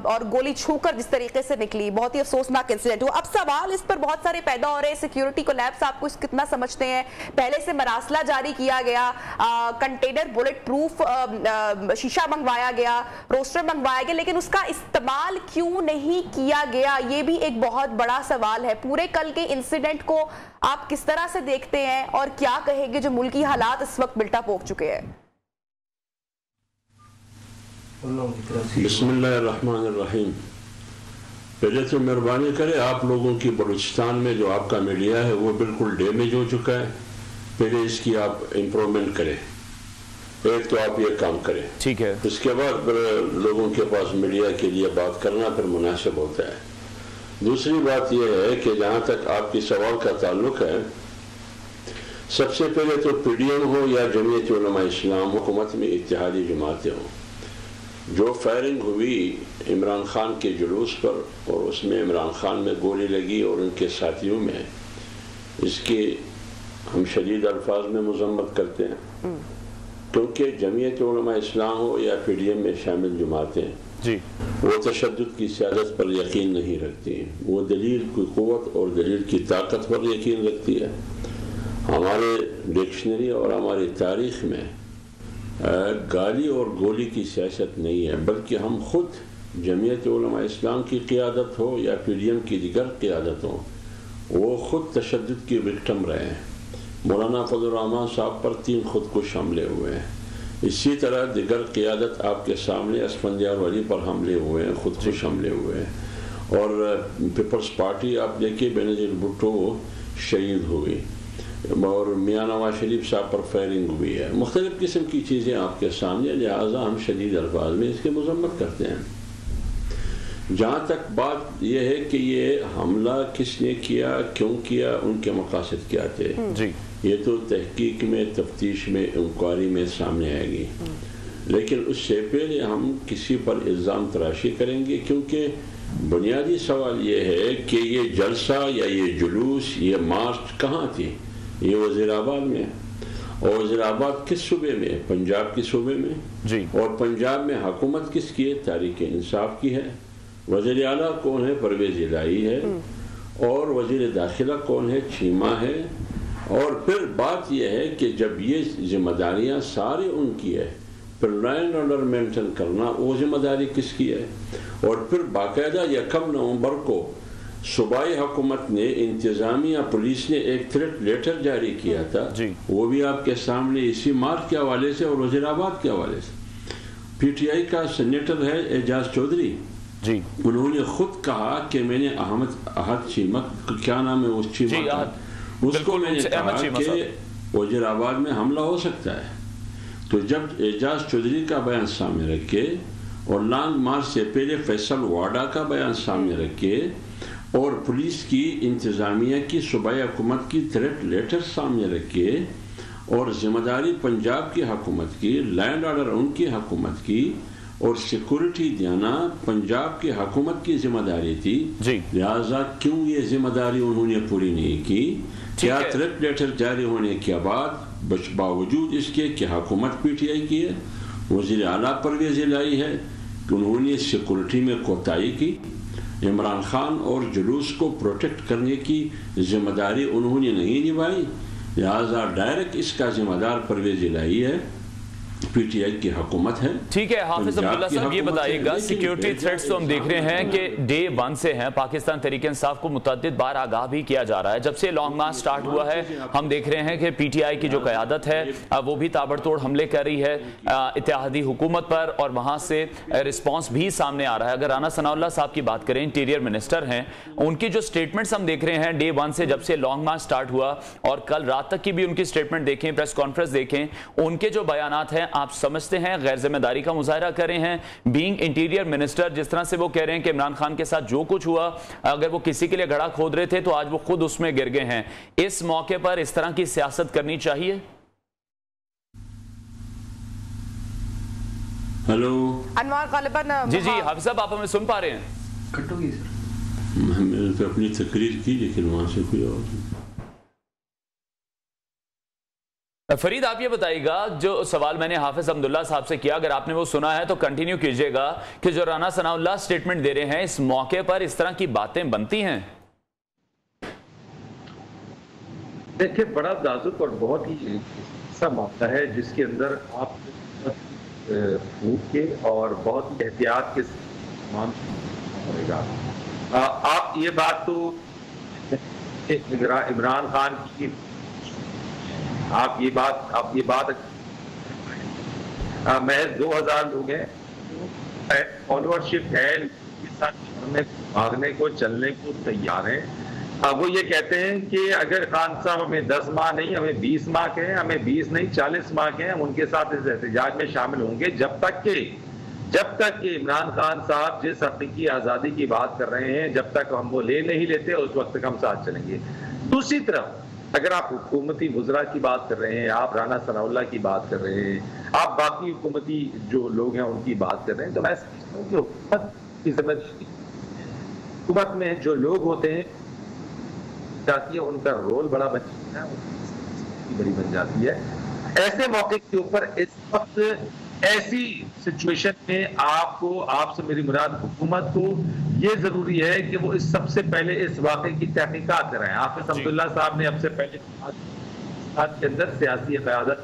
और गोली छूकर जिस तरीके से निकली बहुत ही अफसोसनाक इंसिडेंट हुआ। अब सवाल इस पर बहुत सारे पैदा हो रहे हैं, सिक्योरिटी कोलैप्स आप कुछ कितना समझते हैं? पहले से मरासला जारी किया गया, कंटेनर बुलेट प्रूफ शीशा मंगवाया गया, रोस्टर मंगवाया गया, लेकिन उसका इस्तेमाल क्यों नहीं किया गया, ये भी एक बहुत बड़ा सवाल है। पूरे कल के इंसिडेंट को आप किस तरह से देखते हैं और क्या कहेंगे जो मुल्की हालात इस वक्त बिल्टअप हो चुके हैं? बिस्मिल्लाहिर्रहमानिर्रहीम। पहले तो मेहरबानी करें, आप लोगों की बलूचिस्तान में जो आपका मीडिया है वो बिल्कुल डैमेज हो चुका है, पहले इसकी आप इम्प्रूवमेंट करें। एक तो आप ये काम करें, ठीक है, इसके बाद फिर लोगों के पास मीडिया के लिए बात करना फिर मुनासिब होता है। दूसरी बात यह है कि जहाँ तक आपके सवाल का ताल्लुक है, सबसे पहले तो PDM हो या जमीयत उलमा इस्लाम, हुकूमत में इत्तेहादी जमातें हों, जो फायरिंग हुई इमरान खान के जुलूस पर और उसमें इमरान खान में गोली लगी और उनके साथियों में, इसकी हम शदीद अल्फाज में मजम्मत करते हैं, क्योंकि जमीयत उलमा इस्लाम हो या PDM में शामिल जमातें जी वो तशद्दुद की सियासत पर यकीन नहीं रखती हैं, वो दलील की क़ुव्वत और दलील की ताकत पर यकीन रखती है। हमारे डिक्शनरी और हमारी तारीख़ में गाली और गोली की सियासत नहीं है, बल्कि हम खुद जमीयत उलमा इस्लाम की क़ियादत हो या PDM की दिगर क़ियादत हो, वो खुद तशद्दुद की विक्टिम रहे हैं। मौलाना फजल रहमान साहब पर 3 खुदकुश हमले हुए हैं, इसी तरह दिगर क़ियादत आपके सामने असफंदियार वली पर हमले हुए हैं, खुदकुश हमले हुए हैं, और पीपल्स पार्टी आप देखिए बेनज़ीर भुट्टो शहीद हुई और मियाँ नवाज शरीफ साहब पर फायरिंग हुई है, मुख्तलिफ़ किस्म की चीज़ें आपके सामने, लिहाजा हम शदीद अल्फाज में इसकी मजम्मत करते हैं। जहाँ तक बात यह है कि ये हमला किसने किया, क्यों किया, उनके मकासद क्या थे, जी ये तो तहकीक में, तफ्तीश में, इंक्वायरी में सामने आएगी, लेकिन उससे पहले हम किसी पर इल्ज़ाम तराशी करेंगे, क्योंकि बुनियादी सवाल ये है कि ये जलसा या ये जुलूस, ये मार्च कहाँ थी? ये वज़ीराबाद में, और वज़ीराबाद किस सूबे में? पंजाब के सूबे में जी। और पंजाब में हुकूमत किसकी है? तहरीक इंसाफ की है। वज़ीर आला कौन है? परवेज़ इलाही है। और वज़ीर दाखिला कौन है? चीमा है। और फिर बात यह है कि जब ये जिम्मेदारियाँ सारी उनकी है, फिर लैंड ऑर्डर मेंटेन करना वो जिम्मेदारी किसकी है? और फिर बाकायदा 1 नवंबर को सूबाई हुकूमत ने, इंतज़ामिया पुलिस ने एक थ्रेट लेटर जारी किया था, वो भी आपके सामने इसी मार्च के हवाले से और वज़ीराबाद के हवाले से। PTI का सीनेटर है एजाज चौधरी जी, उन्होंने खुद कहा कि मैंने अहद चीमक, क्या नाम है उस चीमक, उसको मैंने कहा कि वज़ीराबाद में हमला हो सकता है। तो जब एजाज चौधरी का बयान सामने रखे और लॉन्ग मार्च से पहले फैसल वाडा का बयान सामने रखे और पुलिस की, इंतज़ामिया की, सूबाई हुकूमत की थ्रेट लेटर सामने रखे और जिम्मेदारी पंजाब की हुकूमत की, लैंड ऑर्डर उनकी हुकूमत की और सिक्योरिटी देना पंजाब की हुकूमत की जिम्मेदारी थी, लिहाजा क्यों ये जिम्मेदारी उन्होंने पूरी नहीं की? क्या थ्रेट लेटर जारी होने के बाद बावजूद इसके कि हुकूमत PTI की है, वज़ीर आला परवेज़ इलाही है, कि उन्होंने सिक्योरिटी में कोताही की, इमरान खान और जुलूस को प्रोटेक्ट करने की जिम्मेदारी उन्होंने नहीं निभाई, लिहाजा डायरेक्ट इसका जिम्मेदार परवेज़ इलाही है, PTI की हुकूमत है। ठीक है, हाफिज अब्दुल्ला साहब ये बताइएगा, सिक्योरिटी थ्रेट्स तो हम देख रहे हैं कि डे 1 से हैं। पाकिस्तान तहरीक इंसाफ को मुतअद्दिद बार आगाह भी किया जा रहा है। जब से लॉन्ग मार्च स्टार्ट हुआ है हम देख रहे हैं कि PTI की जो क़यादत है वो भी ताबड़तोड़ हमले कर रही है इत्तेहादी हुकूमत पर और वहाँ से रिस्पॉन्स भी सामने आ रहा है। अगर राना सनाउल्लाह साहब की बात करें, इंटीरियर मिनिस्टर हैं, उनकी जो स्टेटमेंट्स हम देख रहे हैं डे 1 से, जब से लॉन्ग मार्च स्टार्ट हुआ और कल रात तक की भी उनकी स्टेटमेंट देखें, प्रेस कॉन्फ्रेंस देखें, उनके जो बयानात हैं आप समझते हैं गैर जिम्मेदारी का मुजाहरा कर रहे हैं। बीइंग इंटीरियर मिनिस्टर, जिस तरह से वो कह रहे हैं कि इमरान खान के साथ जो कुछ हुआ, अगर वो किसी के लिए घड़ा खोद रहे थे तो आज वो खुद उसमें गिर गए हैं। इस मौके पर इस तरह की सियासत करनी चाहिए? हेलो अनवर गालिबन जी हाफिज साहब, आप हमें सुन पा रहे हैं? कटोगी सर, मैंने तो अपनी तकरीर की लेकिन वहां से कोई और। फरीद, आप ये बताइएगा, जो सवाल मैंने हाफिज अब्दुल्ला साहब से किया, अगर आपने वो सुना है तो कंटिन्यू कीजिएगा, कि जो राना सनाउल्लाह स्टेटमेंट दे रहे हैं, इस मौके पर इस तरह की बातें बनती हैं? देखिए, बड़ा नाजुक और बहुत ही ऐसा मामला है जिसके अंदर आप के और बहुत एहतियात के पड़ेगा। आप ये बात तो इमरान खान की, आप ये बात महज 2000 लोग हैं, फॉलोअरशिप है, भागने को, चलने को तैयार हैं। वो ये कहते हैं कि अगर खान साहब हमें 10 माह नहीं, हमें 20 माह के हैं, हमें 20 नहीं 40 माह के हैं, हम उनके साथ इस एहतजाज में शामिल होंगे जब तक कि इमरान खान साहब जिस हकीकी आज़ादी की बात कर रहे हैं, जब तक हम वो ले नहीं लेते उस वक्त तक हम साथ चलेंगे। दूसरी तरफ अगर आप हुकूमती वज़रा की बात कर रहे हैं, आप राना सनाउल्लाह की बात कर रहे हैं, आप बाकी हुकूमती जो लोग हैं उनकी बात कर रहे हैं, तो मैं समझता हूँ कि हुकूमत की जिम्मेदारी, हुकूमत में जो लोग होते हैं जाती है, उनका रोल बड़ा बन जाता है, बड़ी बन जाती है। ऐसे मौके के ऊपर इस वक्त ऐसी सिचुएशन में आपसे मेरी मुराद हुकूमत को ये जरूरी है कि वो इस सबसे पहले इस वाक़े की तहकीकात कराएं। हाफिज अब्दुल्ला साहब ने अब से पहले के अंदर सियासी क़यादत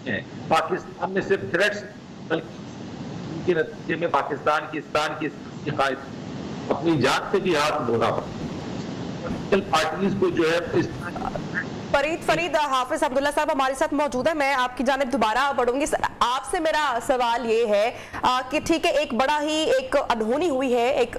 है, पाकिस्तान में सिर्फ थ्रेट्स, बल्कि नतीजे में पाकिस्तान की अपनी जान पे भी हाथ धोना पड़ा। पार्टीज को जो है फरीद हाफिज अब्दुल्ला साहब हमारे साथ मौजूद है। मैं आपकी जानिब दोबारा बढ़ूंगी। आपसे मेरा सवाल ये है कि ठीक है, एक बड़ा ही एक अनहोनी हुई है, एक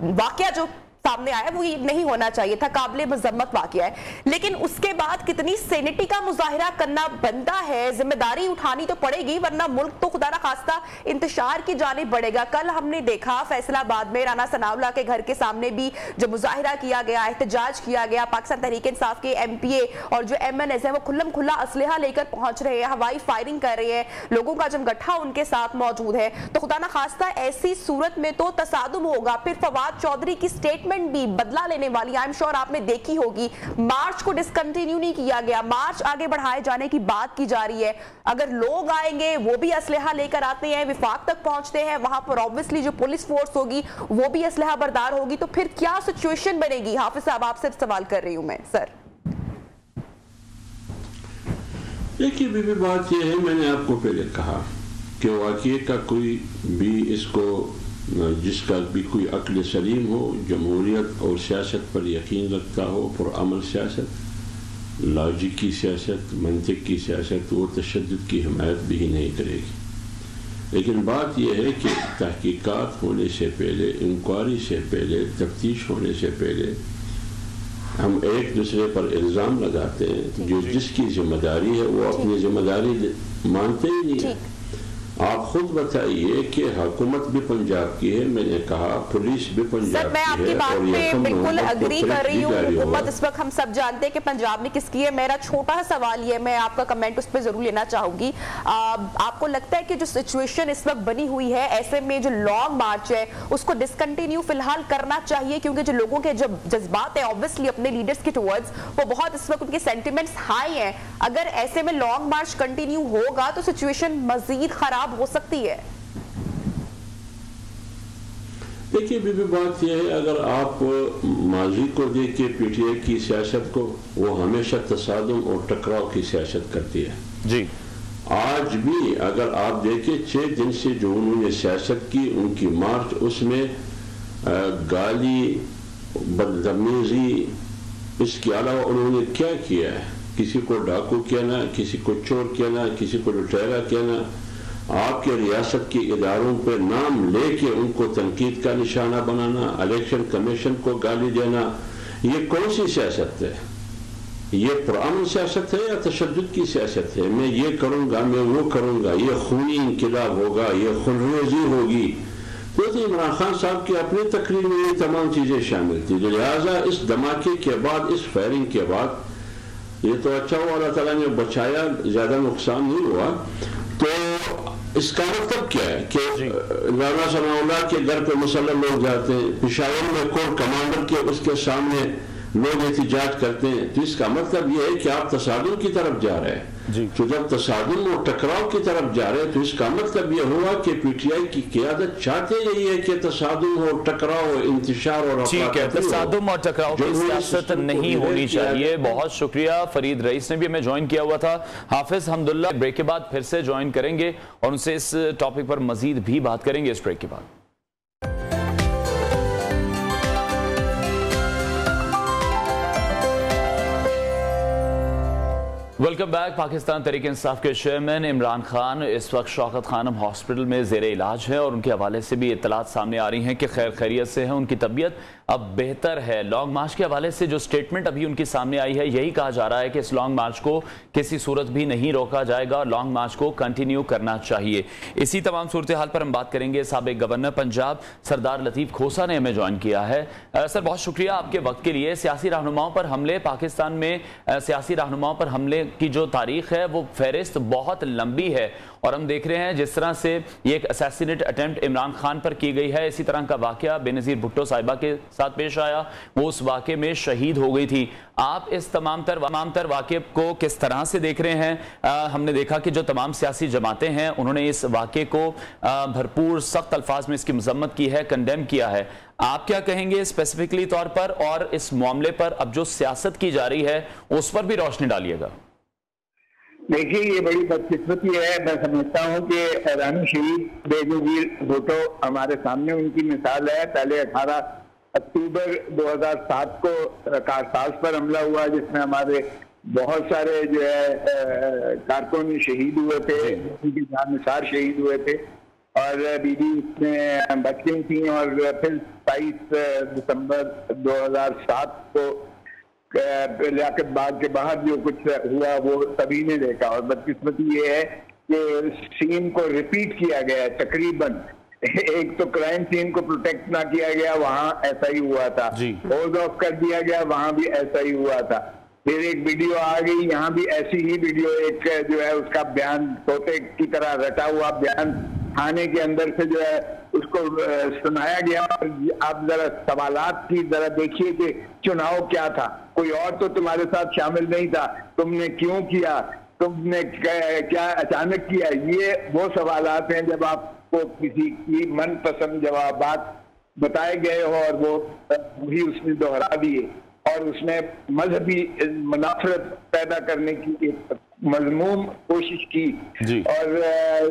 वाकया जो सामने आया वो नहीं होना चाहिए था, काबिले मजम्मत वाकया है, लेकिन उसके बाद कितनी सेनिटी का मुजाहिरा करना बनता है, जिम्मेदारी उठानी तो पड़ेगी, वरना मुल्क तो खुदा ना खास्ता इंतशार की जानिब बढ़ेगा। कल हमने देखा फैसलाबाद में राना सनाउल्लाह के घर के सामने भी जो मुजाहिरा किया गया, एहतजाज किया गया, पाकिस्तान तहरीक इंसाफ के MPA और जो MNS है वो खुल्लम खुल्ला असलहा लेकर पहुंच रहे हैं, हवाई फायरिंग कर रहे हैं, लोगों का जमगट्ठा उनके साथ मौजूद है। तो खुदा ना खास्ता ऐसी सूरत में तो तसादुम होगा, फिर फवाद चौधरी की स्टेटमेंट गवर्नमेंट भी बदला लेने वाली, आई एम श्योर आपने देखी होगी, मार्च को डिसकंटिन्यू नहीं किया गया, मार्च आगे बढ़ाए जाने की बात की जा रही है। अगर लोग आएंगे, वो भी असलहा लेकर आते हैं, विफाक तक पहुंचते हैं, वहां पर ऑब्वियसली जो पुलिस फोर्स होगी वो भी असलहा बरदार होगी, तो फिर क्या सिचुएशन बनेगी? हाफिज साहब आपसे सवाल कर रही हूं मैं सर। देखिए बीबी, बात यह है, मैंने आपको पहले कहा कि वाकई का कोई भी इसको, जिसका भी कोई अक्ल सलीम हो, जमहूरियत और सियासत पर यकीन रखता हो, पुरअमल सियासत, लॉजिक की सियासत, मंतिक की सियासत, वो तशद्दुद की हिमायत भी नहीं करेगी। लेकिन बात यह है कि तहकीकात होने से पहले, इंक्वायरी से पहले, तफ्तीश होने से पहले हम एक दूसरे पर इल्ज़ाम लगाते हैं। जो जिसकी जिम्मेदारी है वो अपनी जिम्मेदारी मानते ही नहीं है। आप खुद बताइए कि हुकूमत भी पंजाब की है, मैंने कहा पुलिस भी पंजाब की है। मैं आपकी बात पे बिल्कुल अग्री कर रही हूँ। हुकूमत इस वक्त हम सब जानते हैं कि पंजाब ने किसकी है। मेरा छोटा सा सवाल ये, मैं आपका कमेंट उस पर जरूर लेना चाहूंगी। आपको लगता है कि जो सिचुएशन इस वक्त बनी हुई है, ऐसे में जो लॉन्ग मार्च है उसको डिसकंटिन्यू फिलहाल करना चाहिए? क्योंकि जो लोगों के जब जज्बात है ऑब्वियसली अपने लीडर्स के टुवर्ड्स, वो बहुत इस वक्त उनके सेंटिमेंट्स हाई हैं। अगर ऐसे में लॉन्ग मार्च कंटिन्यू होगा तो सिचुएशन मजीद खराब हो सकती है। देखिए बीबी, बात यह है, अगर आप माजी को देख के पीटीआई की सियासत को, वो हमेशा तसादुम और टकराव की सियासत करती है जी। आज भी अगर आप देखें 6 दिन से जो उन्होंने सियासत की, उनकी मार्च, उसमें गाली, बदतमीजी, इसके अलावा उन्होंने क्या किया है? किसी को डाकू कहना, किसी को चोर कहना, किसी को लुटेरा कहना, आपके रियासत के इदारों पर नाम लेके उनको तनकीद का निशाना बनाना, इलेक्शन कमीशन को गाली देना, ये कौन सी सियासत है? ये पुरअमन सियासत है या तशद्दुद की सियासत है? मैं ये करूंगा, मैं वो करूंगा, ये खूनी इंकिलाब होगा, ये खुनरेजी होगी। तो इमरान खान साहब की अपनी तकरीर में ये तमाम चीजें शामिल थी। लिहाजा इस धमाके के बाद, इस फायरिंग के बाद, ये तो अच्छा हुआ अल्लाह ताला ने बचाया, ज्यादा नुकसान नहीं हुआ। तो इसका मतलब क्या है कि राना सनाउल्लाह के घर पे मुसल्लम लोग जाते हैं, पेशावर में कोर कमांडर के उसके सामने लोग एहतिजाज करते हैं, तो इसका मतलब यह है कि आप तसादुम की तरफ जा रहे हैं। तो जब तसादुम और टकराव की तरफ जा रहे हैं तो इसका मतलब यह हुआ कि पीटीआई की क़यादत चाहते यही है कि तसादुम और टकराव और इंतशार और ठीक है, तसादुम और टकराव की सियासत नहीं होनी चाहिए। बहुत शुक्रिया। फरीद रईस ने भी हमें ज्वाइन किया हुआ था। हाफिज हमदुल्ला ब्रेक के बाद फिर से ज्वाइन करेंगे और उनसे इस टॉपिक पर मजीद भी बात करेंगे इस ब्रेक के बाद। Welcome back. पाकिस्तान तहरीक इंसाफ के चेयरमैन इमरान खान इस वक्त शौकत खानम हॉस्पिटल में ज़ेर इलाज है और उनके हवाले से भी इत्तलात सामने आ रही हैं कि खैर खैरियत से है, उनकी तबीयत अब बेहतर है। लॉन्ग मार्च के हवाले से जो स्टेटमेंट अभी उनकी सामने आई है, यही कहा जा रहा है कि इस लॉन्ग मार्च को किसी सूरत भी नहीं रोका जाएगा और लॉन्ग मार्च को कंटिन्यू करना चाहिए। इसी तमाम सूरत हाल पर हम बात करेंगे। साबिक गवर्नर पंजाब सरदार लतीफ़ खोसा ने हमें ज्वाइन किया है। सर बहुत शुक्रिया आपके वक्त के लिए। सियासी रहनुमाओं पर हमले, पाकिस्तान में सियासी रहनुमाओं पर हमले की जो तारीख है वो फहरिस्त बहुत लंबी है और हम देख रहे हैं जिस तरह से ये एक असैसिनेट अटेम्प्ट इमरान खान पर की गई है, इसी तरह का वाकया बेनज़ीर भुट्टो साहिबा के साथ पेश आया, वो उस वाकये में शहीद हो गई थी। आप इस तमाम तर वाकये को किस तरह से देख रहे हैं? हमने देखा कि जो तमाम सियासी जमातें हैं उन्होंने इस वाकये को भरपूर सख्त अल्फाज में इसकी मजम्मत की है, कंडेम किया है। आप क्या कहेंगे स्पेसिफिकली तौर पर, और इस मामले पर अब जो सियासत की जा रही है उस पर भी रोशनी डालिएगा। देखिए, ये बड़ी बदकिस्मती है। मैं समझता हूँ कि रानी शहीद बेनज़ीर भुट्टो हमारे सामने उनकी मिसाल है। पहले 18 अक्टूबर 2007 को कारसाज पर हमला हुआ जिसमें हमारे बहुत सारे जो है कारकुन शहीद हुए थे, उनकी जानसार शहीद हुए थे और बीबी उसमें बच गई थी। और फिर 22 दिसंबर 2007 को लियाकत बाग के बाहर जो कुछ हुआ वो सभी ने देखा और बदकिस्मती ये है कि सीन को रिपीट किया गया है तकरीबन। एक तो क्राइम सीन को प्रोटेक्ट ना किया गया, वहां ऐसा ही हुआ था, होल्ड ऑफ कर दिया गया, वहां भी ऐसा ही हुआ था। फिर एक वीडियो आ गई, यहाँ भी ऐसी ही वीडियो, एक जो है उसका बयान तोते की तरह रटा हुआ बयान थाने के अंदर से जो है उसको सुनाया गया। आप जरा सवालात की जरा देखिए कि चुनाव क्या था, कोई और तो तुम्हारे साथ शामिल नहीं था, तुमने क्यों किया, तुमने क्या अचानक किया। ये वो सवालात हैं जब आपको किसी की मनपसंद जवाबात बताए गए हो और वो भी उसने दोहरा दिए और उसने मजहबी मुनाफरत पैदा करने की एक मजमूम कोशिश की और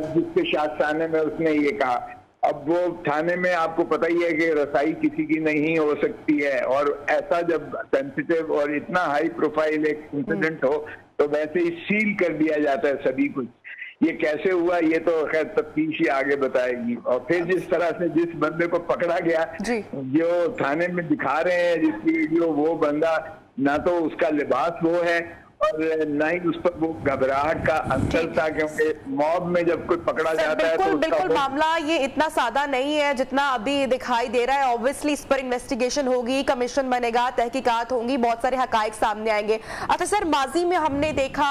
जिसके शाखसाने में उसने ये कहा। अब वो थाने में आपको पता ही है कि रसाई किसी की नहीं हो सकती है, और ऐसा जब सेंसिटिव और इतना हाई प्रोफाइल एक इंसिडेंट हो तो वैसे ही सील कर दिया जाता है सभी कुछ। ये कैसे हुआ ये तो खैर तफ्तीश ही आगे बताएगी। और फिर जिस तरह से जिस बंदे को पकड़ा गया, जो थाने में दिखा रहे हैं जिसकी वीडियो, वो बंदा ना तो उसका लिबास वो है और ना ही उस पर वो घबराहट का अंतर था, क्योंकि मॉब में जब कोई पकड़ा जाता है तो बिल्कुल मामला ये इतना सादा नहीं है जितना अभी दिखाई दे रहा है। ऑब्वियसली इस पर इन्वेस्टिगेशन होगी, कमीशन बनेगा, तहकीकात होंगी, बहुत सारे हकायक सामने आएंगे। अच्छा सर, माजी में हमने देखा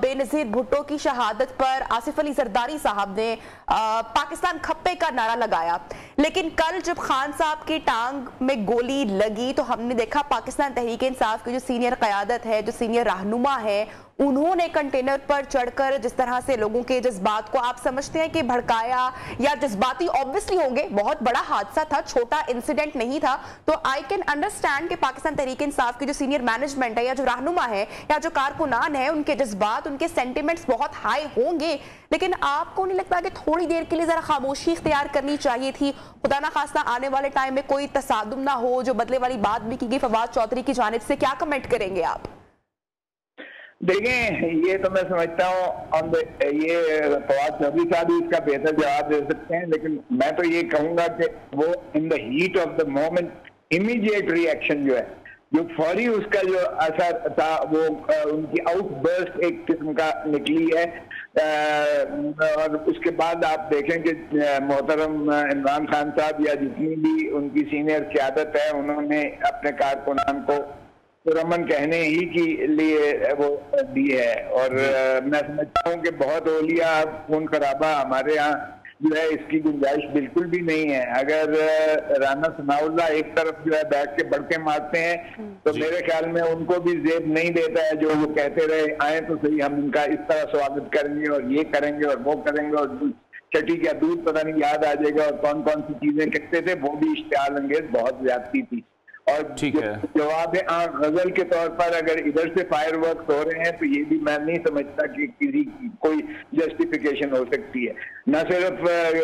बेनजीर भुट्टो की शहादत पर आसिफ अली जरदारी साहब ने पाकिस्तान खप्पे का नारा लगाया, लेकिन कल जब खान साहब की टांग में गोली लगी तो हमने देखा पाकिस्तान तहरीक इंसाफ की जो सीनियर क़यादत है, जो सीनियर रहनुमा है, उन्होंने कंटेनर पर चढ़कर जिस तरह से लोगों के जज्बात को आप समझते हैं कि भड़काया या जज्बाती ऑब्वियसली होंगे, बहुत बड़ा हादसा था, छोटा इंसिडेंट नहीं था, तो आई कैन अंडरस्टैंड कि पाकिस्तान तहरीक इंसाफ की जो सीनियर मैनेजमेंट है या जो रहनुमा है या जो कारकुनान है, उनके जज्बात, उनके सेंटिमेंट्स बहुत हाई होंगे, लेकिन आपको नहीं लगता कि थोड़ी देर के लिए जरा खामोशी इख्तियार करनी चाहिए थी? खुदा ना खास्ता आने वाले टाइम में कोई तसादुम ना हो, जो बदले वाली बात भी की गई फवाद चौधरी की जानिब से, क्या कमेंट करेंगे आप? देखें, ये तो मैं समझता हूँ ये फवाद चौधरी साहब भी इसका बेहतर जवाब दे सकते हैं, लेकिन मैं तो ये कहूंगा कि वो in the heat of the moment immediate reaction जो है, जो फौरी उसका जो असर था, वो उनकी आउटबर्स्ट एक किस्म का निकली है। और उसके बाद आप देखें कि मोहतरम इमरान खान साहब या जितनी भी उनकी सीनियर क़यादत है, उन्होंने अपने कारकुनान को रमन कहने ही के लिए वो दी है। और मैं समझता हूँ कि बहुत ओलिया खून खराबा हमारे यहाँ जो है इसकी गुंजाइश बिल्कुल भी नहीं है। अगर राना सनाउल्लाह एक तरफ जो है बैठ के बड़के मारते हैं तो मेरे ख्याल में उनको भी जेब नहीं देता है जो वो कहते रहे आए तो सही, हम इनका इस तरह स्वागत करेंगे और ये करेंगे और वो करेंगे और छठी का दूध पता नहीं याद आ जाएगा और कौन कौन सी चीजें कहते थे, वो भी इश्तिहाल अंगेज बहुत ज्यादती थी। और जवाब गजल के तौर पर अगर इधर से फायरवर्क्स हो रहे हैं तो ये भी मैं नहीं समझता कि किसी कोई जस्टिफिकेशन हो सकती है। न सिर्फ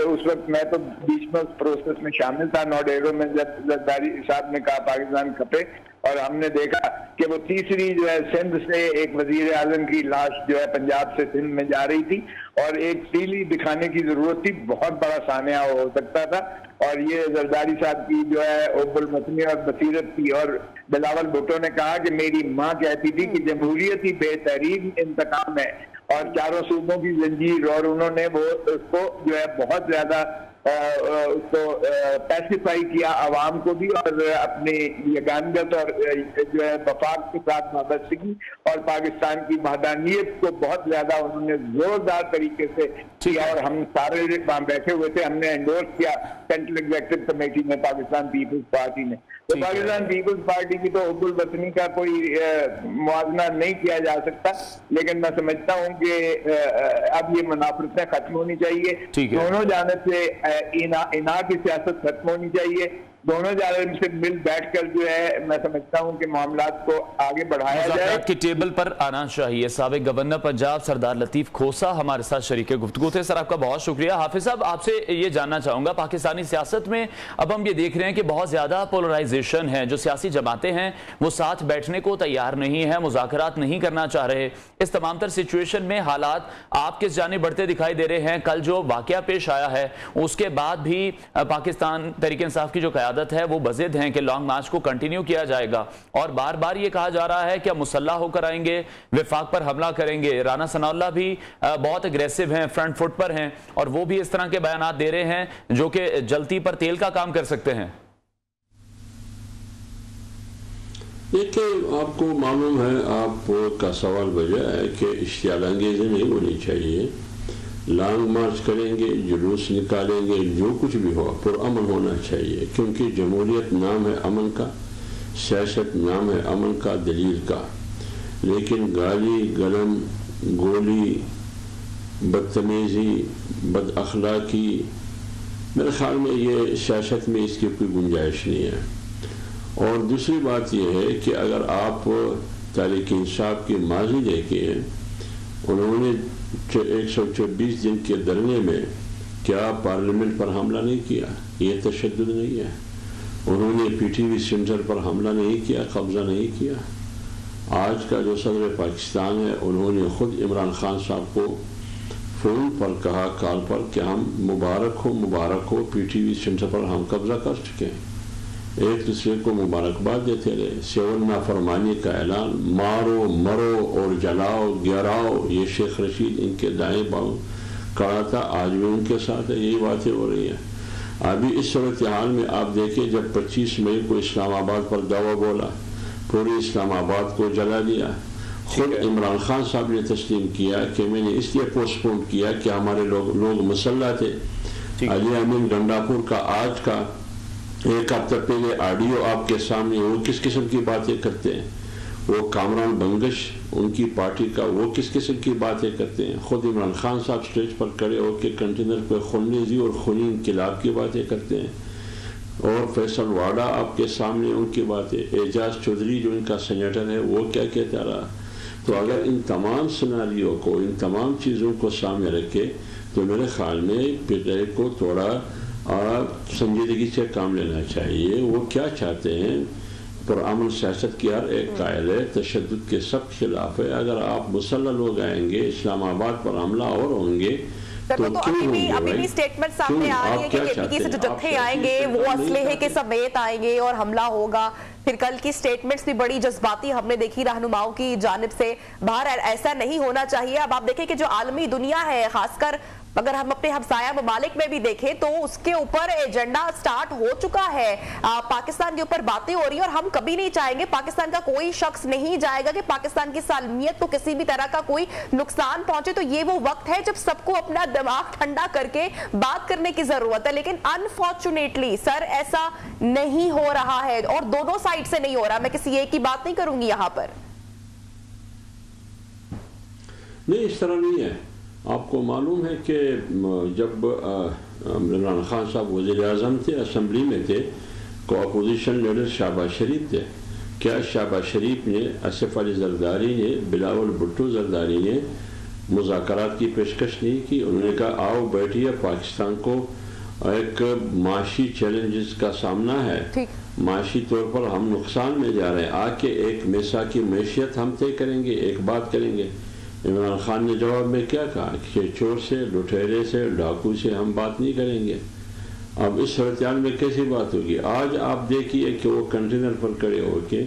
उस वक्त मैं तो बीच में उस प्रोसेस में शामिल था नौडेरो में जब जरदारी साहब ने कहा पाकिस्तान खपे, और हमने देखा कि वो तीसरी जो है सिंध से एक वजीर आजम की लाश जो है पंजाब से सिंध में जा रही थी और एक तीली दिखाने की जरूरत थी, बहुत बड़ा सानिया हो सकता था। और ये जरदारी साहब की जो है उब्बुल मसनी और बसीरत थी। और बिलावल भुट्टो ने कहा कि मेरी माँ कहती थी कि जमहूरियत ही बेहतरीन इंतकाम है, और चारों सूबों की जंजीर, और उन्होंने वो उसको जो है बहुत ज्यादा उसको पैसिफाई किया आवाम को भी, और अपनी यगानगत और जो है वफाक के साथ वाबस्तगी और पाकिस्तान की वहदानियत को बहुत ज्यादा उन्होंने जोरदार तरीके से किया। और हम सारे वहाँ बैठे हुए थे, हमने एंडोर्स किया सेंट्रल एग्जीक्यूटिव कमेटी में पाकिस्तान पीपल्स पार्टी ने। तो पाकिस्तान पीपल्स पार्टी की तो उब्बुल वतनी का कोई मुआवजा नहीं किया जा सकता, लेकिन मैं समझता हूँ कि अब ये मुनाफरतें खत्म होनी चाहिए, दोनों जानिब से इना की सियासत खत्म होनी चाहिए, दोनों जानिब से मिल बैठकर जो है मैं समझता हूं कि मामलात को आगे बढ़ाया जाए, की टेबल पर आना चाहिए। साबिक गवर्नर पंजाब सरदार लतीफ खोसा हमारे साथ शरीके गुफ्तगू थे। सर आपका बहुत शुक्रिया। हाफिज साहब आपसे ये जानना चाहूंगा, पाकिस्तानी सियासत में अब हम ये देख रहे हैं कि बहुत ज्यादा पोलराइजेशन है, जो सियासी जमातें हैं वो साथ बैठने को तैयार नहीं है, मुज़ाकरात नहीं करना चाह रहे। इस तमाम तर सिचुएशन में हालात आप किस जानिब बढ़ते दिखाई दे रहे हैं? कल जो वाकया पेश आया है उसके बाद भी पाकिस्तान तहरीक इंसाफ की जो है वो बज़िद हैं कि लॉन्ग मार्च को कंटिन्यू किया जाएगा, और बार बार ये कहा जा रहा है कि हम मुसल्लह होकर आएंगे, विफाक पर हमला करेंगे। राना सनाउल्लाह भी बहुत अग्रेसिव हैं, फ्रंट फुट पर हैं, और वो भी इस तरह के बयानात दे रहे हैं जो कि जलती पर तेल का काम कर सकते हैं। देखिए, आपको मालूम है, आपका सवाल वजह है कि इश्तियाल अंगेज़ी नहीं होनी चाहिए। लॉन्ग मार्च करेंगे, जुलूस निकालेंगे, जो कुछ भी हो पुरअमन होना चाहिए, क्योंकि जमहूरियत नाम है अमन का, सियासत नाम है अमन का, दलील का। लेकिन गाली गलम, गोली, बदतमीज़ी, बद अखलाकी, मेरे ख्याल में ये सियासत में इसकी कोई गुंजाइश नहीं है। और दूसरी बात यह है कि अगर आप तारिक इंसाफ की माजी देखें, उन्होंने 124 दिन के धरने में क्या पार्लियामेंट पर हमला नहीं किया? ये तशद्दुद नहीं है। उन्होंने PTV सेंटर पर हमला नहीं किया, कब्जा नहीं किया। आज का जो सदर पाकिस्तान है, उन्होंने खुद इमरान खान साहब को फ़ोन पर कहा, कॉल पर, कि हम मुबारक हो PTV सेंटर पर हम कब्जा कर चुके हैं। एक दूसरे को मुबारकबाद देते रहे। सेवन नाफरमानी का ऐलान, मारो मरो और जलाओ गिराओ, ये शेख रशीद इनके दाएं बाएं खड़ा था, आज भी उनके साथ है। यही बातें हो रही हैं। अभी इस सूरत हाल में आप देखिए, जब 25 मई को इस्लामाबाद पर दावा बोला, पूरी इस्लामाबाद को जला दिया। खुद इमरान खान साहब ने तस्लीम किया कि मैंने इसलिए पोस्टपोन किया कि हमारे लोग मुसल्ला थे। अली अमीन गंडापुर का आज का एक हफ्ता पहले ऑडियो आपके सामने, वो किस किस्म की बातें करते हैं। वो कामरान बंगश उनकी पार्टी का, वो किस किस्म की बातें करते हैं। खुद इमरान खान साहब स्टेज पर खड़े होकर कंटेनर पर खूनी और खूनी इनकलाब की बातें करते हैं। और फैसल वाडा आपके सामने उनकी बातें, एजाज चौधरी जो इनका सेनेटर है, वो क्या कहता रहा। तो अगर इन तमाम सिनारियों को, इन तमाम चीज़ों को सामने रखे, तो मेरे ख्याल में पीटीआई को थोड़ा संजीदगी से काम लेना चाहिए। वो क्या चाहते हैं? पुरअमन सियासत की हर एक कायल है, तशद्दुद के सब खिलाफ है। अगर आप मुसल्लह लोग आएंगे, इस्लामाबाद पर हमला और होंगे, तो अभी भी स्टेटमेंट सामने आ रही है कि केपीके से जो जत्थे आएंगे वो असलहे के समेत आएंगे और हमला होगा। फिर कल की स्टेटमेंट्स भी बड़ी जज्बाती हमने देखी रहनुमाओं की जानिब से। बाहर ऐसा नहीं होना चाहिए। अब आप देखें कि जो आलमी दुनिया है, खासकर अगर हम अपने हमसाया ममालिक में भी देखें, तो उसके ऊपर एजेंडा स्टार्ट हो चुका है। पाकिस्तान के ऊपर बातें हो रही है और हम कभी नहीं चाहेंगे, पाकिस्तान का कोई शख्स नहीं चाहेगा कि पाकिस्तान की सालमियत को किसी भी तरह का कोई नुकसान पहुंचे। तो ये वो वक्त है जब सबको अपना दिमाग ठंडा करके बात करने की जरूरत है। लेकिन अनफॉर्चुनेटली सर ऐसा नहीं हो रहा है और दोनों साइड से नहीं हो रहा। मैं किसी एक की बात नहीं करूंगी यहाँ पर। नहीं, इस तरह नहीं है। आपको मालूम है कि जब इमरान खान साहब वज़ीर आज़म थे, असम्बली में थे, को अपोजिशन लीडर शहबाज शरीफ थे। क्या शहबाज शरीफ ने, आसिफ अली जरदारी ने, बिलावल भुट्टो जरदारी ने मुज़ाकरात की पेशकश नहीं की? उन्होंने कहा आओ बैठिए, पाकिस्तान को एक माशी चैलेंजेस का सामना है, माशी तौर पर हम नुकसान में जा रहे हैं, आके एक मैसा की मैशियत हम तय करेंगे, एक बात करेंगे। इमरान खान ने जवाब में क्या कहा कि चोर से, लुटेरे से, डाकू से हम बात नहीं करेंगे। अब इस सूरत में कैसी बात होगी? आज आप देखिए कि वो कंटेनर पर खड़े होके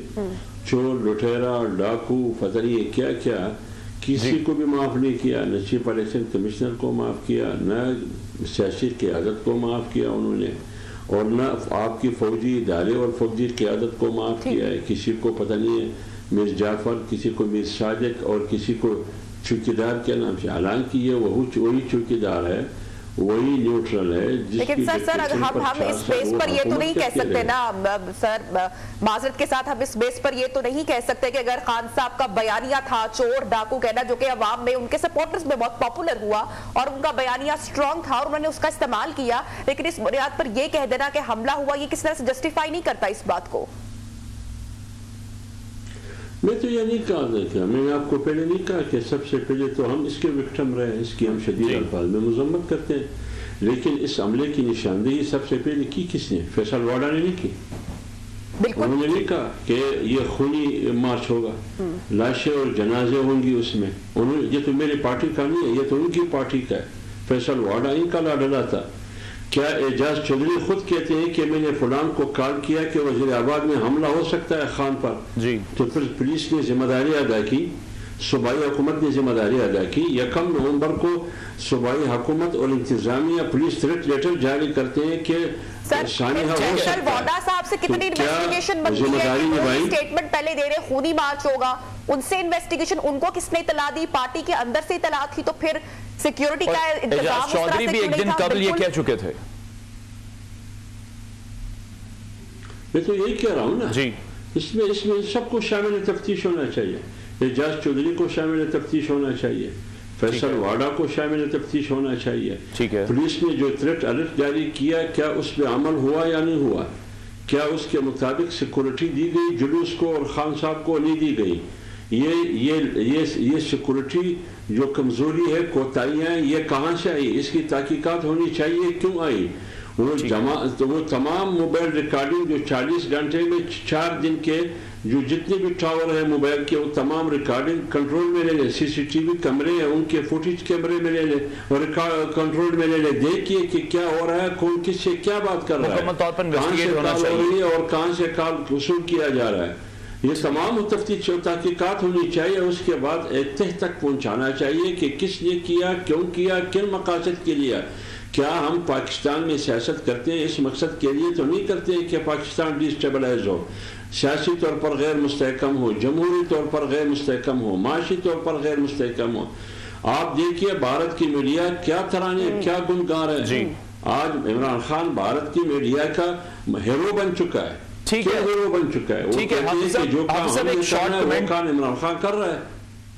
चोर, लुटेरा, डाकू, पता नहीं क्या क्या, किसी को भी माफ़ नहीं किया। न चीफ इलेक्शन कमिश्नर को माफ़ किया, न सियासी क़यादत को माफ़ किया उन्होंने, और न आपकी फ़ौजी इदारे और फ़ौजी क़यादत को माफ़ किया है। किसी को पता नहीं है मीर जाफ़र, किसी को मीर सादिक और किसी को चौकीदार के नाम से। हालांकि ये वही चौकीदार है, वही न्यूट्रल है। लेकिन सर हम इस बेस पर ये तो नहीं कह सकते ना सर, माजरत के साथ हम इस बेस पर ये तो नहीं कह सकते कि अगर खान साहब का बयानिया था चोर डाकू कहना, जो कि अवाम में उनके सपोर्टर्स में बहुत पॉपुलर हुआ और उनका बयानिया स्ट्रॉन्ग था और उन्होंने उसका इस्तेमाल किया, लेकिन इस बुनियाद पर यह कह देना कि हमला हुआ, ये किस तरह से जस्टिफाई नहीं करता इस बात को। मैं तो ये नहीं कहा था, मैंने आपको पहले नहीं कहा कि सबसे पहले तो हम इसके विक्टिम रहे, इसकी हम शदीद अल्फाज में मजम्मत करते हैं। लेकिन इस हमले की निशानदेही सबसे पहले की किसने? फैसल वाडा ने नहीं की। उन्होंने नहीं कहा कि ये खूनी मार्च होगा, लाशें और जनाजे होंगी उसमें। उन्होंने, ये तो मेरी पार्टी का नहीं है, ये तो उनकी पार्टी का है। फैसल वाडा इनका लाडला था। क्या एजाज चौधरी खुद कहते हैं कि मैंने फलान को कॉल किया कि वज़ीराबाद में हमला हो सकता है खान पर जी, तो फिर पुलिस ने जिम्मेदारी अदा की, सूबाई हुकूमत ने जिम्मेदारी अदा की। 1 नवंबर को सूबाई हुकूमत और इंतजामिया पुलिस थ्रेट लेटर जारी करते हैं कि साहब से कितनी इन्वेस्टिगेशन बनती है, स्टेटमेंट पहले दे रहे खूनी मार्च होगा, उनसे इन्वेस्टिगेशन, उनको किसने इतला दी? पार्टी के अंदर से इतला थी, तो फिर सिक्योरिटी का इंतजाम चौधरी भी एक दिन कबल ये कह चुके थे। मैं तो यही कह रहा हूँ ना जी, इसमें सबको शामिल तफ्तीश होना चाहिए। एजाज चौधरी को शामिल तफ्तीश होना चाहिए, फैसल वाडा को शामिल तफ्तीश होना चाहिए। ठीक है। पुलिस ने जो थ्रेट अलर्ट जारी किया, क्या उस पर अमल हुआ या नहीं हुआ? क्या उसके मुताबिक सिक्योरिटी दी गई जुलूस को और खान साहब को नहीं दी गई? ये सिक्योरिटी जो कमजोरी है, कोताहियां, ये कहाँ से आई? इसकी तहकीकात होनी चाहिए, क्यों आई? वो तमाम मोबाइल रिकॉर्डिंग जो 40 घंटे में 4 दिन के जो जितने भी टावर है मोबाइल के, वो तमाम रिकॉर्डिंग कंट्रोल में ले ले, सीसीटीवी कैमरे हैं उनके फुटेज कैमरे में ले ले और कंट्रोल में ले ले, देखिए कि क्या हो रहा है, कौन किससे क्या बात कर रहा है, कहां से कॉल हो रही है और कहां से कॉल वसूल किया जा रहा है। ये तमाम तफ्तीश और तहकीकात होनी चाहिए। उसके बाद तह तक पहुंचाना चाहिए कि किसने किया, क्यों किया, किन मकासद के लिए। क्या हम पाकिस्तान में सियासत करते हैं इस मकसद के लिए तो नहीं करते हैं कि पाकिस्तान डिस्टेबलाइज हो, सियासी तौर पर गैर मुस्तहकम हो, जमहूरी तौर पर गैर मुस्तहकम हो, माशी तौर पर गैर मुस्तहकम हो। आप देखिए भारत की मीडिया क्या तराने, क्या गुन गा रहे हैं। आज इमरान खान भारत की मीडिया का हीरो बन चुका है। ठीक है, हीरो बन चुका है। ठीक है, जो काम इमरान खान कर रहा है।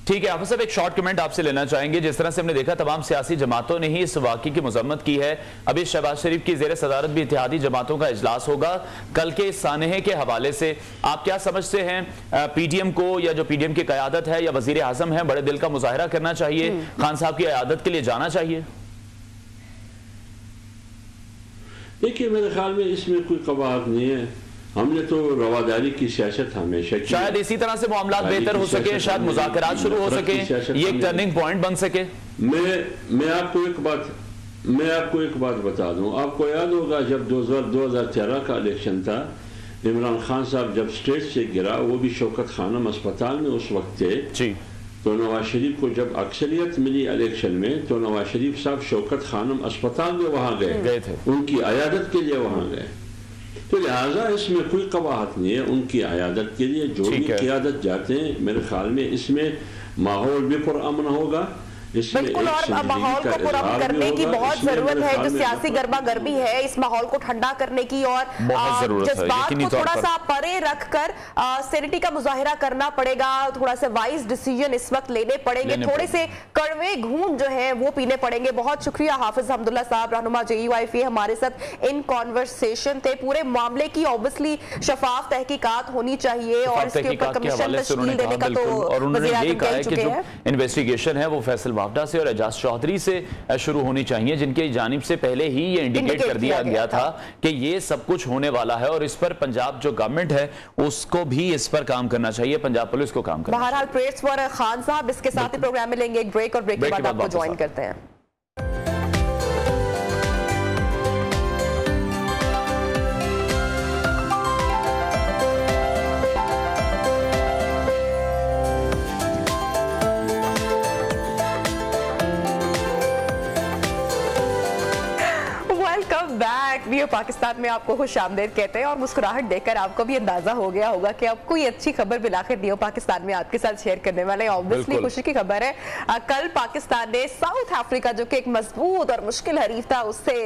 ठीक है, हाफिज साहब एक शॉर्ट कमेंट आपसे लेना चाहेंगे। जिस तरह से हमने देखा तमाम सियासी जमातों ने ही इस वाक़े की मजम्मत की है। अभी शहबाज शरीफ की ज़ेर सदारत भी इत्तेहादी जमातों का इजलास होगा कल के इस सानहे के हवाले से। आप क्या समझते हैं, पीडीएम को या जो पीडीएम की क़यादत है या वज़ीर आज़म है, बड़े दिल का मुजाहरा करना चाहिए, खान साहब की क़यादत के लिए जाना चाहिए? देखिए मेरे ख्याल में इसमें कोई कवाहत नहीं है। हमने तो रवादारी की सियासत हमेशा की, शायद इसी तरह से मामला बेहतर हो सके, शायद मुज़ाकरात शुरू हो सके, ये एक टर्निंग पॉइंट बन सके। मैं आपको एक बात बता दूं। आपको याद होगा जब 2013 का इलेक्शन था, इमरान खान साहब जब स्टेज से गिरा, वो भी शौकत खानम अस्पताल में उस वक्त थे जी। तो नवाज शरीफ को जब अक्सरियत मिली इलेक्शन में, तो नवाज शरीफ साहब शौकत खानम अस्पताल में वहां गए थे, उनकी अयादत के लिए वहां गए। तो लिहाजा इसमें कोई कवाहत नहीं है। उनकी अयादत के लिए जो भी क़यादत जाते हैं, मेरे ख्याल में इसमें माहौल भी पुरअमन होगा। बिल्कुल, और माहौल को पुरअमन करने की बहुत जरूरत है। जो सियासी गर्मा गर्मी है, इस माहौल को ठंडा करने की और जज्बात को थोड़ा सा परे रखकर सैनिटी का मुजाहिरा करना पड़ेगा। थोड़ा सा वाइज डिसीजन इस वक्त लेने पड़ेंगे, थोड़े से कड़वे घूंट जो है वो पीने पड़ेंगे। बहुत शुक्रिया हाफिज हमदुल्ला साहब, रहनुमा JUIF हमारे साथ इन कॉन्वर्सेशन थे। पूरे मामले की ऑब्वियसली शफाफ तहकीकात होनी चाहिए और इसके ऊपर कमीशन तश्कील देने का तो उन्होंने ये कहा है कि जो इन्वेस्टिगेशन है वो फैसल वावडा से और एजाज चौधरी से शुरू होनी चाहिए, जिनके जानिब से पहले ही ये इंडिकेट कर दिया गया था कि ये सब कुछ होने वाला है और इस पर पंजाब जो गवर्नमेंट है उसको भी इस पर काम करना चाहिए, पंजाब पुलिस को काम करना। बहरहाल प्रेयर्स फॉर खान साहब। इसके साथ ही प्रोग्राम में लेंगे एक ब्रेक और ब्रेक के बाद आपको ज्वाइन करते हैं। पाकिस्तान में आपको खुशामदीद कहते हैं और मुस्कुराहट देखकर आपको भी अंदाजा हो गया होगा कि अब कोई अच्छी खबर बिलाखिर नियो पाकिस्तान में आपके साथ शेयर करने वाले हैं। ऑब्वियसली खुशी की खबर है, कल पाकिस्तान ने साउथ अफ्रीका जो कि एक मजबूत और मुश्किल हरीफ था उससे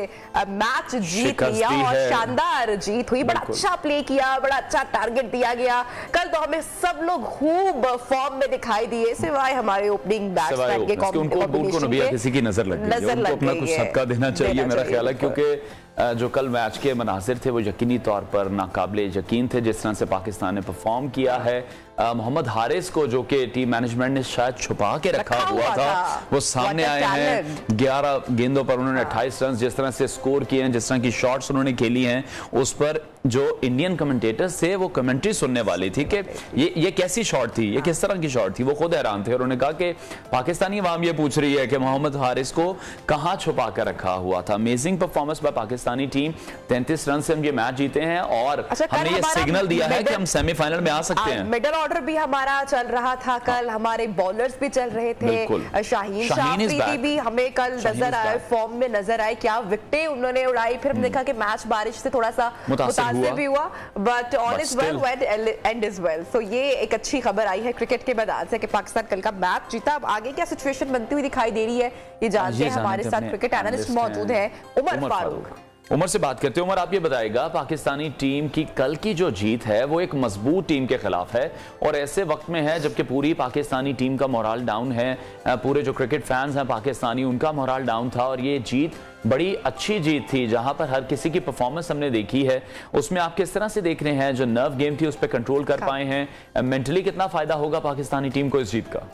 मैच जीत लिया और शानदार जीत हुई। बड़ा अच्छा प्ले किया, बड़ा अच्छा टारगेट दिया गया। कल तो हमें सब लोग खूब फॉर्म में दिखाई दिए, सिवाय हमारे ओपनिंग बैट्समैन के कॉम्बिनेशन के। किसी की नजर लग गई, उनको अपना कुछ सदका देना चाहिए मेरा ख्याल है, क्योंकि जो कल मैच के मनाजिर थे वो यकीनी तौर पर नाकाबिले यकीन थे। जिस तरह से पाकिस्तान ने परफॉर्म किया है, मोहम्मद हारिस को जो कि टीम मैनेजमेंट ने शायद छुपा के रखा हुआ था वो सामने आए हैं। 11 गेंदों पर उन्होंने 28 रन जिस तरह से स्कोर किए हैं, जिस तरह की शॉट्स उन्होंने खेली हैं, उस पर जो इंडियन कमेंटेटर्स थे वो कमेंट्री सुनने वाली थी कि ये कैसी शॉट थी, ये किस तरह की शॉट थी। वो खुद हैरान थे और उन्होंने कहा कि पाकिस्तानी अवाम ये पूछ रही है कि मोहम्मद हारिस को कहां छुपा कर रखा हुआ था। Amazing performance by Pakistani team, 33 run से हम ये मैच जीते हैं और हमने ये सिग्नल दिया है कि हम सेमीफाइनल में आ सकते हैं। मिडिल ऑर्डर भी हमारा चल रहा था कल, हमारे बॉलर्स भी चल रहे थे। शाहीन शाह भी हमें कल नजर आए, फॉर्म में नजर आए, क्या विकेटें उन्होंने उड़ाई। फिर हमने देखा कि मैच बारिश से थोड़ा सा मुतासिर मुतासिर भी हुआ, but all is well when end is well. So ये एक अच्छी खबर आई है क्रिकेट के मैदान से कि पाकिस्तान कल का मैच जीता। अब आगे क्या सिचुएशन बनती हुई दिखाई दे रही है ये जानते हैं। हमारे साथ क्रिकेट एनालिस्ट मौजूद है उमर फारूक। उमर से बात करते हैं। उमर, आप ये बताएगा, पाकिस्तानी टीम की कल की जो जीत है वो एक मजबूत टीम के खिलाफ है और ऐसे वक्त में है जबकि पूरी पाकिस्तानी टीम का मोराल डाउन है, पूरे जो क्रिकेट फैंस हैं पाकिस्तानी उनका मोराल डाउन था और ये जीत बड़ी अच्छी जीत थी जहां पर हर किसी की परफॉर्मेंस हमने देखी है। उसमें आप किस तरह से देख रहे हैं जो नर्व गेम थी उस पर कंट्रोल कर पाए हैं, मेंटली कितना फायदा होगा पाकिस्तानी टीम को इस जीत का?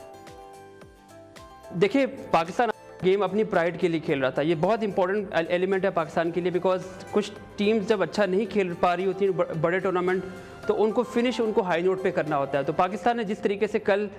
देखिए, पाकिस्तान गेम अपनी प्राइड के लिए खेल रहा था। ये बहुत इंपॉर्टेंट एलिमेंट है पाकिस्तान के लिए, बिकॉज कुछ टीम्स जब अच्छा नहीं खेल पा रही होती हैं बड़े टूर्नामेंट, तो उनको फिनिश उनको हाई नोट पे करना होता है। तो पाकिस्तान ने जिस तरीके से कल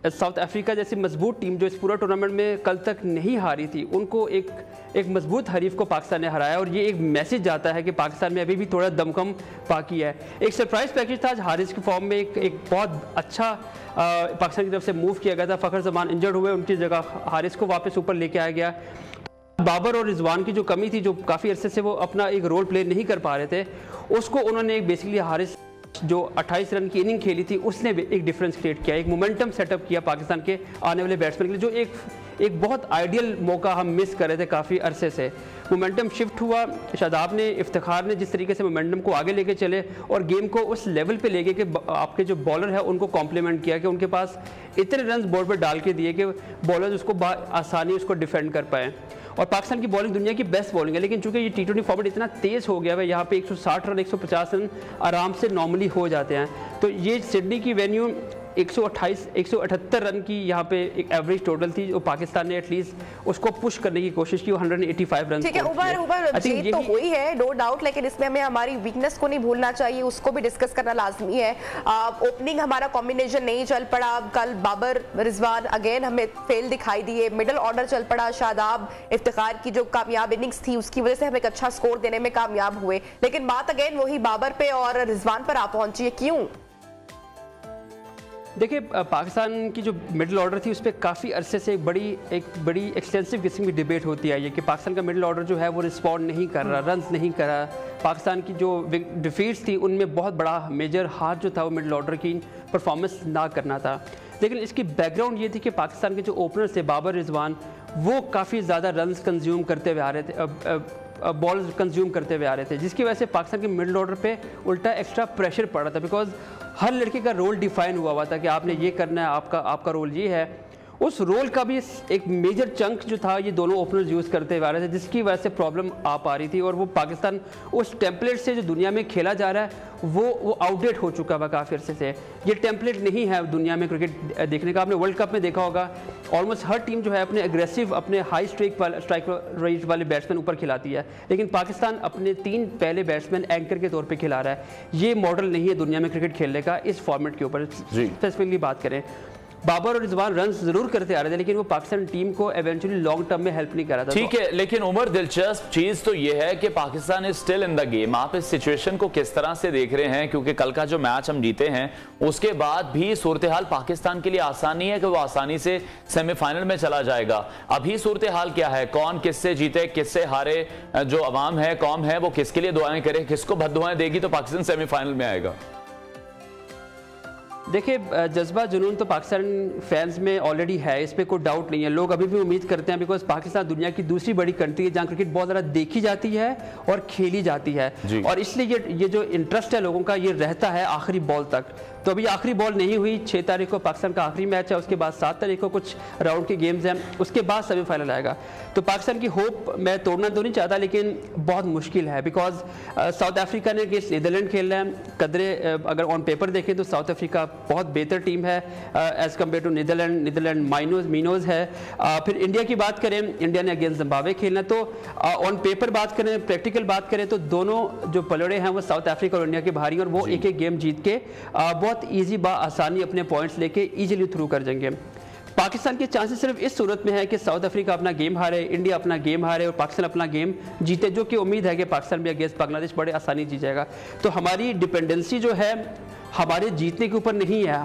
साउथ अफ्रीका जैसी मजबूत टीम जो इस पूरा टूर्नामेंट में कल तक नहीं हारी थी, उनको एक मजबूत हरीफ को पाकिस्तान ने हराया और ये एक मैसेज जाता है कि पाकिस्तान में अभी भी थोड़ा दमखम बाकी है। एक सरप्राइज पैकेज था आज हारिस के फॉर्म में, एक बहुत अच्छा पाकिस्तान की तरफ से मूव किया गया था। फ़खर जमान इंजर्ड हुए, उनकी जगह हारिस को वापस ऊपर लेके आया गया। बाबर और रिजवान की जो कमी थी, जो काफ़ी अरसे से वो अपना एक रोल प्ले नहीं कर पा रहे थे, उसको उन्होंने बेसिकली हारिस जो 28 रन की इनिंग खेली थी उसने एक डिफरेंस क्रिएट किया, एक मोमेंटम सेटअप किया पाकिस्तान के आने वाले बैट्समैन के लिए, जो एक बहुत आइडियल मौका हम मिस कर रहे थे काफ़ी अरसे से। मोमेंटम शिफ्ट हुआ, शादाब ने, इफ्तिखार ने जिस तरीके से मोमेंटम को आगे लेके चले और गेम को उस लेवल पे ले गए कि आपके जो बॉलर है उनको कॉम्प्लीमेंट किया कि उनके पास इतने रन बोर्ड पर डाल के दिए कि बॉलर उसको आसानी उसको डिफेंड कर पाए। और पाकिस्तान की बॉलिंग दुनिया की बेस्ट बॉलिंग है, लेकिन चूंकि ये T20 फॉर्मेट इतना तेज़ हो गया है, यहाँ पे 160 रन 150 रन आराम से नॉर्मली हो जाते हैं। तो ये सिडनी की वेन्यू 178 रन की यहाँ पे एक एवरेज टोटल थी, जो पाकिस्तान ने एटलीस्ट उसको पुश करने की कोशिश की, 185 रन। ठीक है, ऊपर जीत तो हुई है नो डाउट, लेकिन इसमें हमें हमारी वीकनेस को नहीं भूलना चाहिए, उसको भी डिस्कस करना लाजमी है। ओपनिंग हमारा कॉम्बिनेशन नहीं चल पड़ा कल, बाबर रिजवान अगेन हमें फेल दिखाई दिए, मिडल ऑर्डर चल पड़ा, शादाब इफ्तिखार की जो कामयाब इनिंग्स थी उसकी वजह से हम एक अच्छा स्कोर देने में कामयाब हुए, लेकिन बात अगेन वही बाबर पे और रिजवान पर आ पहुंची है। क्यों? देखिए, पाकिस्तान की जो मिडिल ऑर्डर थी उस पर काफ़ी अरसे से एक बड़ी एक्सटेंसिव किस्म की डिबेट होती आई है कि पाकिस्तान का मिडिल ऑर्डर जो है वो रिस्पॉन्ड नहीं कर रहा, रन्स नहीं कर रहा। पाकिस्तान की जो डिफीट्स थी उनमें बहुत बड़ा मेजर हाथ जो था वो मिडिल ऑर्डर की परफॉर्मेंस ना करना था। लेकिन इसकी बैकग्राउंड ये थी कि पाकिस्तान के जो ओपनर्स थे बाबर रिजवान, वो काफ़ी ज़्यादा रन्स कंज्यूम करते हुए आ रहे थे, बॉल कंज्यूम करते हुए आ रहे थे, जिसकी वजह से पाकिस्तान के मिडिल ऑर्डर पे उल्टा एक्स्ट्रा प्रेशर पड़ रहा था, बिकॉज हर लड़के का रोल डिफाइन हुआ था कि आपने ये करना है, आपका रोल ये है। उस रोल का भी एक मेजर चंक जो था ये दोनों ओपनर्स यूज़ करते हुए आ रहे थे, जिसकी वजह से प्रॉब्लम आ पा रही थी। और वो पाकिस्तान उस टेम्पलेट से जो दुनिया में खेला जा रहा है वो आउटडेट हो चुका हुआ काफ़ी अरसे से। ये टेम्पलेट नहीं है दुनिया में क्रिकेट देखने का। आपने वर्ल्ड कप में देखा होगा ऑलमोस्ट हर टीम जो है अपने एग्रेसिव, अपने हाई स्ट्राइक रेट वाले बैट्समैन ऊपर खिलाती है, लेकिन पाकिस्तान अपने 3 पहले बैट्समैन एंकर के तौर पे खिला रहा है। ये मॉडल नहीं है दुनिया में क्रिकेट खेलने का इस फॉर्मेट के ऊपर। स्पेसिफिकली बात करें, बाबर और रिजवान रन जरूर करते आ रहे थे, लेकिन वो पाकिस्तान टीम को इवेंचुअली लॉन्ग टर्म में हेल्प नहीं कर रहा था। ठीक है, लेकिन उमर दिलचस्प चीज तो ये है कि Pakistan is still in the game. आप इस सिचुएशन को किस तरह से देख रहे हैं? क्योंकि कल का जो मैच हम जीते हैं उसके बाद भी सूरत हाल पाकिस्तान के लिए आसान नहीं है कि वो आसानी से सेमीफाइनल में चला जाएगा। अभी सूरत हाल क्या है? कौन किससे जीते, किससे हारे? जो अवाम है, कौम है, वो किसके लिए दुआएं करे, किसको बद्दुआएं देगी तो पाकिस्तान सेमीफाइनल में आएगा? देखिए, जज्बा जुनून तो पाकिस्तान फैंस में ऑलरेडी है, इस पर कोई डाउट नहीं है। लोग अभी भी उम्मीद करते हैं, बिकॉज पाकिस्तान दुनिया की दूसरी बड़ी कंट्री है जहाँ क्रिकेट बहुत ज़्यादा देखी जाती है और खेली जाती है, और इसलिए ये जो इंटरेस्ट है लोगों का ये रहता है आखिरी बॉल तक। तो अभी आखिरी बॉल नहीं हुई, 6 तारीख को पाकिस्तान का आखिरी मैच है, उसके बाद 7 तारीख को कुछ राउंड के गेम्स हैं, उसके बाद सेमीफाइनल आएगा। तो पाकिस्तान की होप मैं तोड़ना तो नहीं चाहता, लेकिन बहुत मुश्किल है, बिकॉज साउथ अफ्रीका ने अगेंस्ट नीदरलैंड खेलना है। कदरे अगर ऑन पेपर देखें तो साउथ अफ्रीका बहुत बेहतर टीम है एज कम्पेयर टू नीदरलैंड मीनोज है। फिर इंडिया की बात करें, इंडिया ने अगेंस्ट जिम्बाब्वे खेलना। तो ऑन पेपर बात करें, प्रैक्टिकल बात करें तो दोनों जो पलड़े हैं वो साउथ अफ्रीका और इंडिया के भारी, और वो एक गेम जीत के बहुत ईजी आसानी अपने पॉइंट्स लेके इजीली थ्रू कर जाएंगे। पाकिस्तान के चांसेस सिर्फ इस सूरत में है कि साउथ अफ्रीका अपना गेम हारे, इंडिया अपना गेम हारे और पाकिस्तान अपना गेम जीते, जो कि उम्मीद है कि पाकिस्तान भी अगेंस्ट बांग्लादेश बड़े आसानी जीत जाएगा। तो हमारी डिपेंडेंसी जो है हमारे जीतने के ऊपर नहीं है,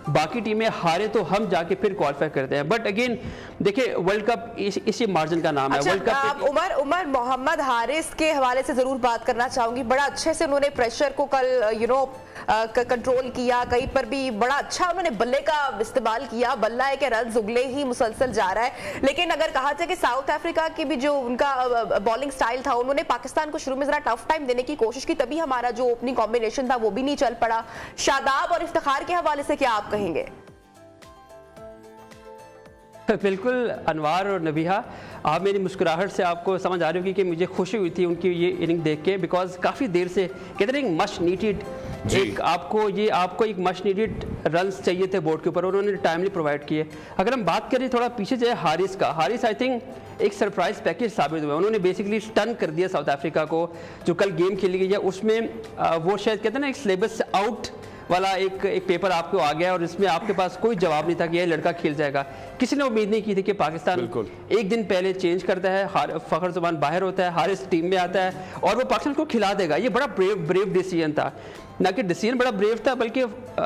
बाकी टीमें हारे तो हम जाके फिर क्वालिफाई करते हैं। बट अगेन देखिए वर्ल्ड कप इसी मार्जिन का नाम है। वर्ल्ड कप उमर मोहम्मद हारिस के हवाले से जरूर बात करना चाहूंगी। बड़ा अच्छे से उन्होंने प्रेशर को कल कंट्रोल किया, कहीं पर भी बड़ा अच्छा उन्होंने बल्ले का इस्तेमाल किया। बल्ला है कि रन उगले ही मुसलसल जा रहा है। लेकिन अगर कहा जाए कि साउथ अफ्रीका की भी जो उनका बॉलिंग स्टाइल था, उन्होंने पाकिस्तान को शुरू में जरा टफ टाइम देने की कोशिश की, तभी हमारा जो ओपनिंग कॉम्बिनेशन था वो भी नहीं चल पड़ा। शादाब और इफ्तिखार के हवाले से क्या आप कहेंगे? बिल्कुल अनवार और नबीहा, आप मेरी मुस्कुराहट से आपको समझ आ रही होगी कि मुझे खुशी हुई थी उनकी ये इनिंग देख के, बिकॉज काफ़ी देर से कहते हैं मच नीडेड आपको एक मच नीडेड रन्स चाहिए थे बोर्ड के ऊपर, उन्होंने टाइमली प्रोवाइड किए। अगर हम बात करें थोड़ा पीछे जाए हारिस का, हारिस आई थिंक एक सरप्राइज पैकेज साबित हुआ। उन्होंने बेसिकली स्टन कर दिया साउथ अफ्रीका को। जो कल गेम खेली गई है उसमें वो शायद कहते हैं ना एक सिलेबस से आउट वाला एक पेपर आपको आ गया और इसमें आपके पास कोई जवाब नहीं था कि यह लड़का खेल जाएगा। किसी ने उम्मीद नहीं की थी कि पाकिस्तान एक दिन पहले चेंज करता है, फखर जुबान बाहर होता है, हारिस टीम में आता है और वो पाकिस्तान को खिला देगा। ये बड़ा ब्रेव डिसीजन था, ना कि डिसीजन बड़ा ब्रेव था बल्कि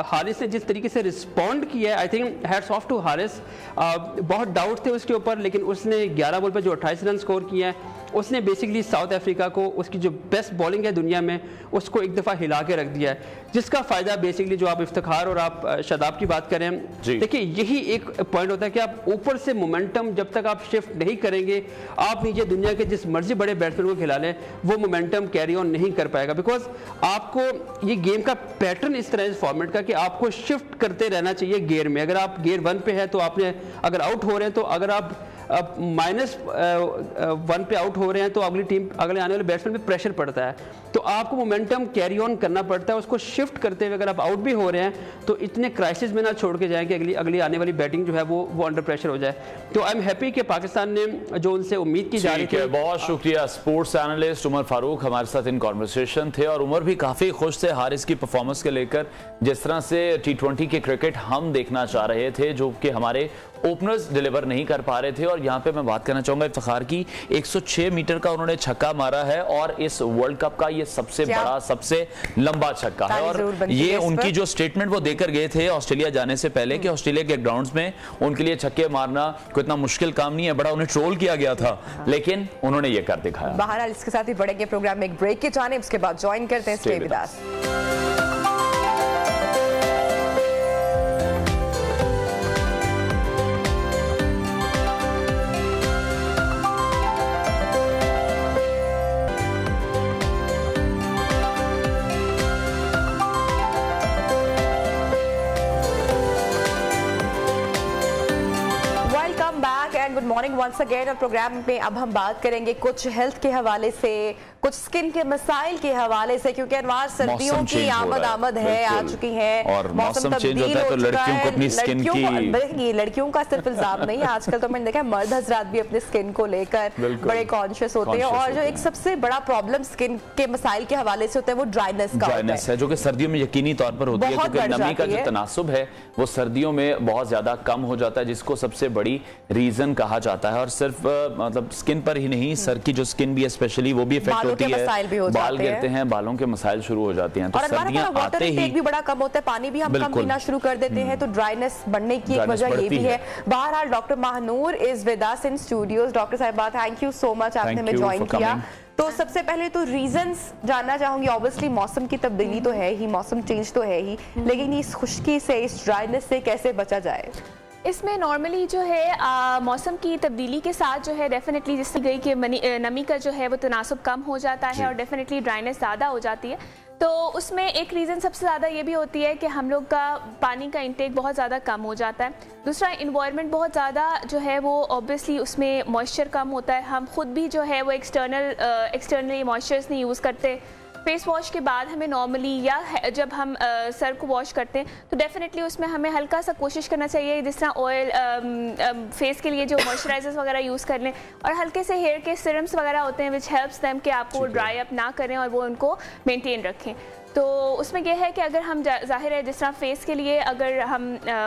हारिस ने जिस तरीके से रिस्पॉन्ड किया है, I think hats off to Haris. बहुत डाउट थे उसके ऊपर, लेकिन उसने 11 बॉल पर जो 28 रन स्कोर किए हैं, उसने बेसिकली साउथ अफ्रीका को उसकी जो बेस्ट बॉलिंग है दुनिया में उसको एक दफ़ा हिला के रख दिया है, जिसका फ़ायदा बेसिकली जो आप इफ्तिखार और आप शादाब की बात करें, देखिए यही एक पॉइंट होता है कि आप ऊपर से मोमेंटम जब तक आप शिफ्ट नहीं करेंगे, आप नीचे दुनिया के जिस मर्जी बड़े बैट्समैन को खिला लें वो मोमेंटम कैरी ऑन नहीं कर पाएगा। बिकॉज आपको ये गेम का पैटर्न इस तरह इस फॉर्मेट का कि आपको शिफ्ट करते रहना चाहिए गियर में। अगर आप गियर 1 पे है तो आपने अगर आउट हो रहे हैं, तो अगर आप -1 पे आउट हो रहे हैं तो अगले आने वाले बैट्समैन पे प्रेशर पड़ता है, तो आपको मोमेंटम कैरी ऑन करना पड़ता है। उसको शिफ्ट करते हुए अगर आप आउट भी हो रहे हैं तो इतने क्राइसिस में ना छोड़ के जाएं कि अगली आने वाली बैटिंग जो है वो अंडर प्रेशर हो जाए। तो आई एम हैप्पी कि पाकिस्तान ने जो उनसे उम्मीद की जा रही थी। बहुत शुक्रिया। स्पोर्ट्स एनालिस्ट उमर फारूक हमारे साथ इन कॉन्वर्सेशन थे और उमर भी काफी खुश थे हारिस की परफॉर्मेंस के लेकर, जिस तरह से T20 के क्रिकेट हम देखना चाह रहे थे जो कि हमारे ओपनर्स डिलीवर नहीं कर पा रहे थे। और यहाँ पे मैं बात करना चाहूंगा इफ्तिखार की, 106 मीटर का उन्होंने छक्का मारा है और इस वर्ल्ड कप का ये सबसे बड़ा सबसे लंबा छक्का है। और ये उनकी जो स्टेटमेंट वो देकर गए थे ऑस्ट्रेलिया जाने से पहले कि ऑस्ट्रेलिया के ग्राउंड्स में उनके लिए छक्के मारना कोई इतना मुश्किल काम नहीं है, बड़ा उन्हें ट्रोल किया गया था, लेकिन उन्होंने ये कर दिखाया। बहरहाल इसके साथ ही बढ़ेंगे प्रोग्राम में एक ब्रेक की जानिब, उसके बाद ज्वाइन करते हैं stay with us. Good morning once again. और प्रोग्राम में अब हम बात करेंगे कुछ हेल्थ के हवाले से, कुछ स्किन के मसाइल के हवाले से, क्योंकि अनवार सर्दियों की आमद है, आ चुकी है और मौसम तब्दील हो चुका है। लड़कियों का सिर्फ इल्जाम नहीं है, आजकल तो मैंने देखा है मर्द हजरात भी अपने स्किन को लेकर बड़े कॉन्शियस होते हैं। और जो एक सबसे बड़ा प्रॉब्लम स्किन के मसाइल के हवाले से होता है वो ड्राइनेस है, जो कि सर्दियों में यकीनी तौर पर होती है, क्योंकि नमी का जो तनासुब है वो सर्दियों में बहुत ज्यादा कम हो जाता है, जिसको सबसे बड़ी रीजन कहा जाता है। और सिर्फ मतलब स्किन पर ही नहीं, सर की जो स्किन भी है स्पेशली वो भी इफेक्ट होती है, बाल गिरते हैं, बालों के मसाइल शुरू हो जाते हैं। तो सर्दियां आते ही भी बड़ा कम होता है, पानी भी हम कम पीना शुरू कर देते हैं, तो ड्राइनेस बढ़ने की एक वजह ये भी है। बहरहाल doctor Mahnoor is with us in studios. Doctor साहिबा थैंक यू सो मच, आपने हमें ज्वाइन किया। तो सबसे पहले तो रीजंस जानना चाहूंगी। ऑब्वियसली मौसम की तब्दीली तो है ही, मौसम चेंज तो है ही, लेकिन इस खुश्की से, इस ड्राइनेस से कैसे बचा जाए? इसमें नॉर्मली जो है मौसम की तब्दीली के साथ जो है डेफिनेटली जिससे गई कि नमी का जो है वो तनासुब कम हो जाता है और डेफिनेटली ड्राइनेस ज़्यादा हो जाती है। तो उसमें एक रीज़न सबसे ज़्यादा ये भी होती है कि हम लोग का पानी का इंटेक बहुत ज़्यादा कम हो जाता है। दूसरा, इन्वायरमेंट बहुत ज़्यादा जो है वो ऑब्वियसली उसमें मॉइस्चर कम होता है। हम खुद भी जो है वो एक्सटर्नली मॉइस्चर्स नहीं यूज़ करते। फेस वॉश के बाद हमें नॉर्मली या जब हम सर को वॉश करते हैं तो डेफिनेटली उसमें हमें हल्का सा कोशिश करना चाहिए, जिस तरह ऑयल फेस के लिए जो मॉइस्चराइजर्स वगैरह यूज़ कर लें, और हल्के से हेयर के सीरम्स वगैरह होते हैं विच हेल्प्स देम कि आपको ड्राई अप ना करें और वो उनको मेंटेन रखें। तो उसमें यह है कि अगर हम जाहिर है जिस तरह फेस के लिए अगर हम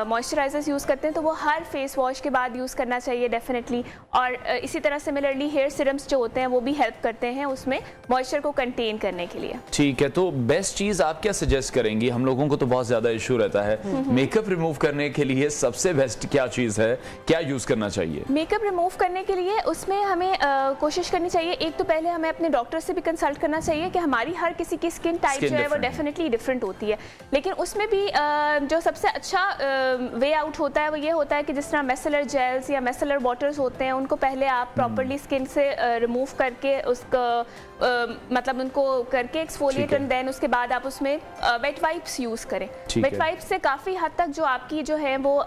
मॉइस्चराइजर्स यूज़ करते हैं तो वो हर फेस वॉश के बाद यूज़ करना चाहिए डेफिनेटली। और इसी तरह सिमिलरली हेयर सीरम्स जो होते हैं वो भी हेल्प करते हैं उसमें मॉइस्चर को कंटेन करने के लिए। ठीक है, तो बेस्ट चीज़ आप क्या सजेस्ट करेंगी? हम लोगों को तो बहुत ज़्यादा इशू रहता है, मेकअप रिमूव करने के लिए सबसे बेस्ट क्या चीज़ है, क्या यूज़ करना चाहिए? मेकअप रिमूव करने के लिए उसमें हमें कोशिश करनी चाहिए, एक तो पहले हमें अपने डॉक्टर से भी कंसल्ट करना चाहिए कि हमारी हर किसी की स्किन टाइप जो है वो डेफिनेटली डिफरेंट होती है। लेकिन उसमें भी जो सबसे अच्छा वे आउट होता है वो ये होता है कि जिस तरह मिसेलर जेल्स या मिसेलर वाटर्स होते हैं उनको पहले आप प्रॉपर्ली स्किन से रिमूव करके उसका मतलब उनको करके एक्सफोलिएट एंड देन उसके बाद आप उसमें वेट वाइप्स यूज़ करें। वेट वाइप्स से काफ़ी हद तक जो आपकी जो है वो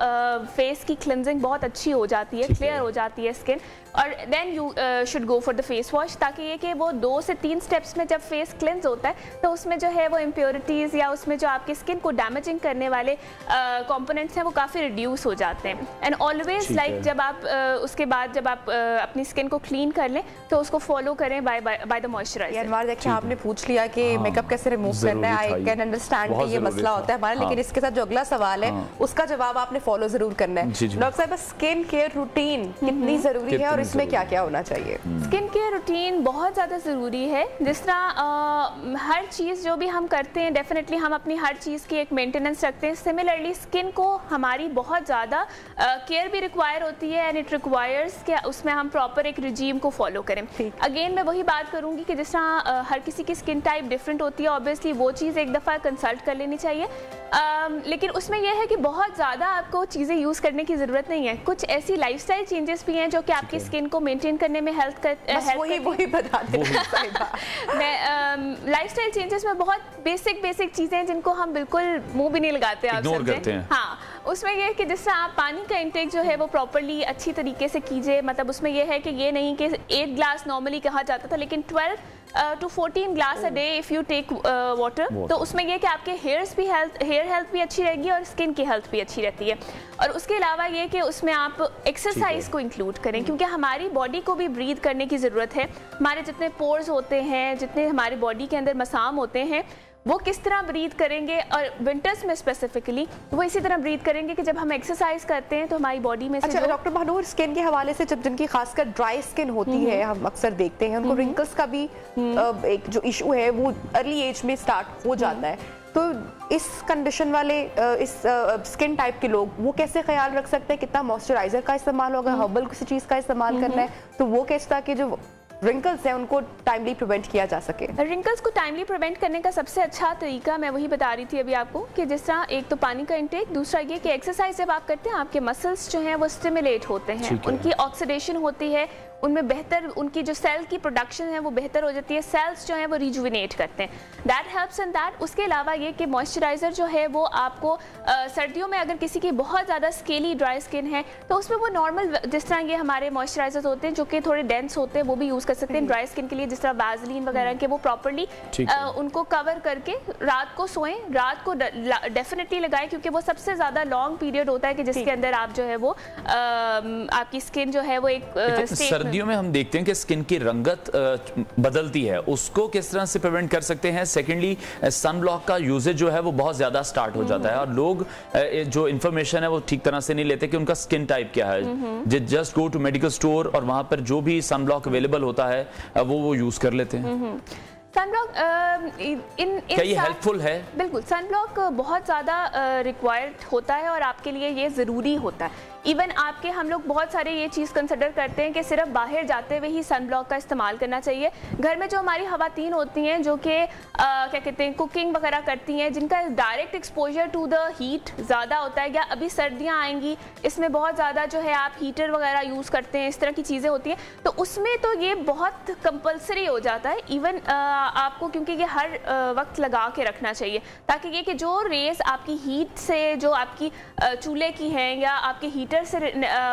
फेस की क्लिनजिंग बहुत अच्छी हो जाती है, क्लियर हो जाती है स्किन। और then you should go for the face wash, ताकि ये कि वो 2 से 3 स्टेप्स में जब फेस क्लिनज होता है तो उसमें जो है वो इम्प्योरिटीज़ या उसमें जो आपकी स्किन को डैमेजिंग करने वाले कंपोनेंट्स हैं वो काफ़ी रिड्यूस हो जाते हैं। एंड ऑलवेज लाइक जब आप उसके बाद जब आप अपनी स्किन को क्लीन कर लें तो उसको फॉलो करें बाय द मॉइस्चराइजर। अनवार देखिए आपने पूछ लिया कि मेकअप कैसे रिमूव करना है, आई कैन अंडरस्टैंड कि ये मसला होता है हमारा, लेकिन इसके साथ जो अगला सवाल है उसका जवाब आपने फॉलो जरूर करना है। डॉक्टर साहब, स्किन केयर रूटीन कितनी जरूरी है और इसमें क्या क्या होना चाहिए? स्किन केयर रूटीन बहुत ज़्यादा ज़रूरी है। जिस तरह हर चीज़ जो भी हम करते हैं डेफिनेटली हम अपनी हर चीज़ की एक मेंटेनेंस रखते हैं, सिमिलरली स्किन को हमारी बहुत ज़्यादा केयर भी रिक्वायर होती है एंड इट रिक्वायर्स कि उसमें हम प्रॉपर एक रिजीम को फॉलो करें। अगेन मैं वही बात करूँगी कि जिस तरह हर किसी की स्किन टाइप डिफरेंट होती है, ऑब्वियसली वो चीज़ एक दफ़ा कंसल्ट कर लेनी चाहिए। लेकिन उसमें यह है कि बहुत ज़्यादा आपको चीज़ें यूज़ करने की ज़रूरत नहीं है। कुछ ऐसी लाइफस्टाइल चेंजेस भी हैं जो कि आपकी स्किन को मेंटेन करने में हेल्प वही बता दें। मैं लाइफस्टाइल चेंजेस में बहुत बेसिक चीज़ें हैं जिनको हम बिल्कुल मुंह भी नहीं लगाते, आप समझें। हाँ, उसमें यह है कि जिस तरह आप पानी का इंटेक जो है वो प्रॉपर्ली अच्छी तरीके से कीजिए। मतलब उसमें यह है कि ये नहीं कि 8 ग्लास नॉर्मली कहा जाता था, लेकिन 12 to 14 glass a day if you take water, तो उसमें यह कि आपके हेयर हेल्थ भी अच्छी रहेगी और स्किन की हेल्थ भी अच्छी रहती है। और उसके अलावा ये कि उसमें आप एक्सरसाइज को इंक्लूड करें, क्योंकि हमारी बॉडी को भी ब्रीथ करने की ज़रूरत है। हमारे जितने पोर्स होते हैं, जितने हमारी बॉडी के अंदर मसाम होते हैं, वो किस तरह ब्रीथ करेंगे, और विंटर्स में स्पेसिफिकली वो इसी तरह ब्रीथ करेंगे कि जब हम एक्सरसाइज करते हैं तो हमारी बॉडी में से अच्छा डॉक्टर बहनूर, स्किन के हवाले से जब जिनकी खासकर ड्राई स्किन होती है, हम अक्सर देखते हैं उनको रिंकल्स का भी एक जो इशू है वो अर्ली एज में स्टार्ट हो जाता है, तो इस कंडीशन वाले इस स्किन टाइप के लोग वो कैसे ख्याल रख सकते हैं? कितना मॉइस्चराइजर का इस्तेमाल होगा, हर्बल किसी चीज़ का इस्तेमाल करना है, तो वो किस तरह के जो रिंकल्स हैं उनको टाइमली प्रिवेंट किया जा सके? रिंकल्स को टाइमली प्रिवेंट करने का सबसे अच्छा तरीका मैं वही बता रही थी अभी आपको कि जिस तरह एक तो पानी का इंटेक, दूसरा ये कि एक्सरसाइज जब आप करते हैं आपके मसल्स जो हैं वो स्टिमुलेट होते हैं, उनकी ऑक्सीडेशन होती है, उनमें बेहतर उनकी जो सेल की प्रोडक्शन है वो बेहतर हो जाती है, सेल्स जो हैं वो रिजुविनेट करते हैं, दैट हेल्प्स इन दैट। उसके अलावा ये कि मॉइस्चराइज़र जो है वो आपको सर्दियों में अगर किसी की बहुत ज़्यादा स्केली ड्राई स्किन है तो उसमें वो नॉर्मल जिस तरह ये हमारे मॉइस्चराइजर्स होते हैं जो कि थोड़े डेंस होते हैं वो भी यूज़ कर सकते हैं ड्राई स्किन के लिए, जिस तरह वैसलीन वगैरह के, वो प्रॉपर्ली उनको कवर करके रात को सोएं, रात को डेफिनेटली लगाएं, क्योंकि वो सबसे ज़्यादा लॉन्ग पीरियड होता है कि जिसके अंदर आप जो है वो आपकी स्किन जो है वो एक सर्दियों में हम देखते हैं कि स्किन की रंगत बदलती है, उसको किस तरह से प्रिवेंट कर सकते हैं? सेकेंडली, सन ब्लॉक का यूजेज जो है वो बहुत ज्यादा स्टार्ट हो जाता है और लोग जो इन्फॉर्मेशन है वो ठीक तरह से नहीं लेते कि उनका स्किन टाइप क्या है। Just go to medical store और वहां पर जो भी सन ब्लॉक अवेलेबल होता है वो यूज कर लेते हैं। सनब्लॉक क्या ये हेल्पफुल है? बिल्कुल, सनब्लॉक बहुत ज़्यादा रिक्वायर्ड होता है और आपके लिए ये ज़रूरी होता है। इवन आपके हम लोग बहुत सारे ये चीज़ कंसिडर करते हैं कि सिर्फ बाहर जाते हुए ही सनब्लॉक का इस्तेमाल करना चाहिए। घर में जो हमारी ख़वातीन होती हैं जो कि क्या कहते हैं कुकिंग वगैरह करती हैं, जिनका direct exposure to the heat ज़्यादा होता है, या अभी सर्दियाँ आएंगी इसमें बहुत ज़्यादा जो है आप हीटर वगैरह यूज़ करते हैं, इस तरह की चीज़ें होती हैं, तो उसमें तो ये बहुत कंपल्सरी हो जाता है इवन आपको, क्योंकि ये हर वक्त लगा के रखना चाहिए ताकि ये कि जो रेस आपकी हीट से जो आपकी चूल्हे की हैं या आपके हीटर हीटर से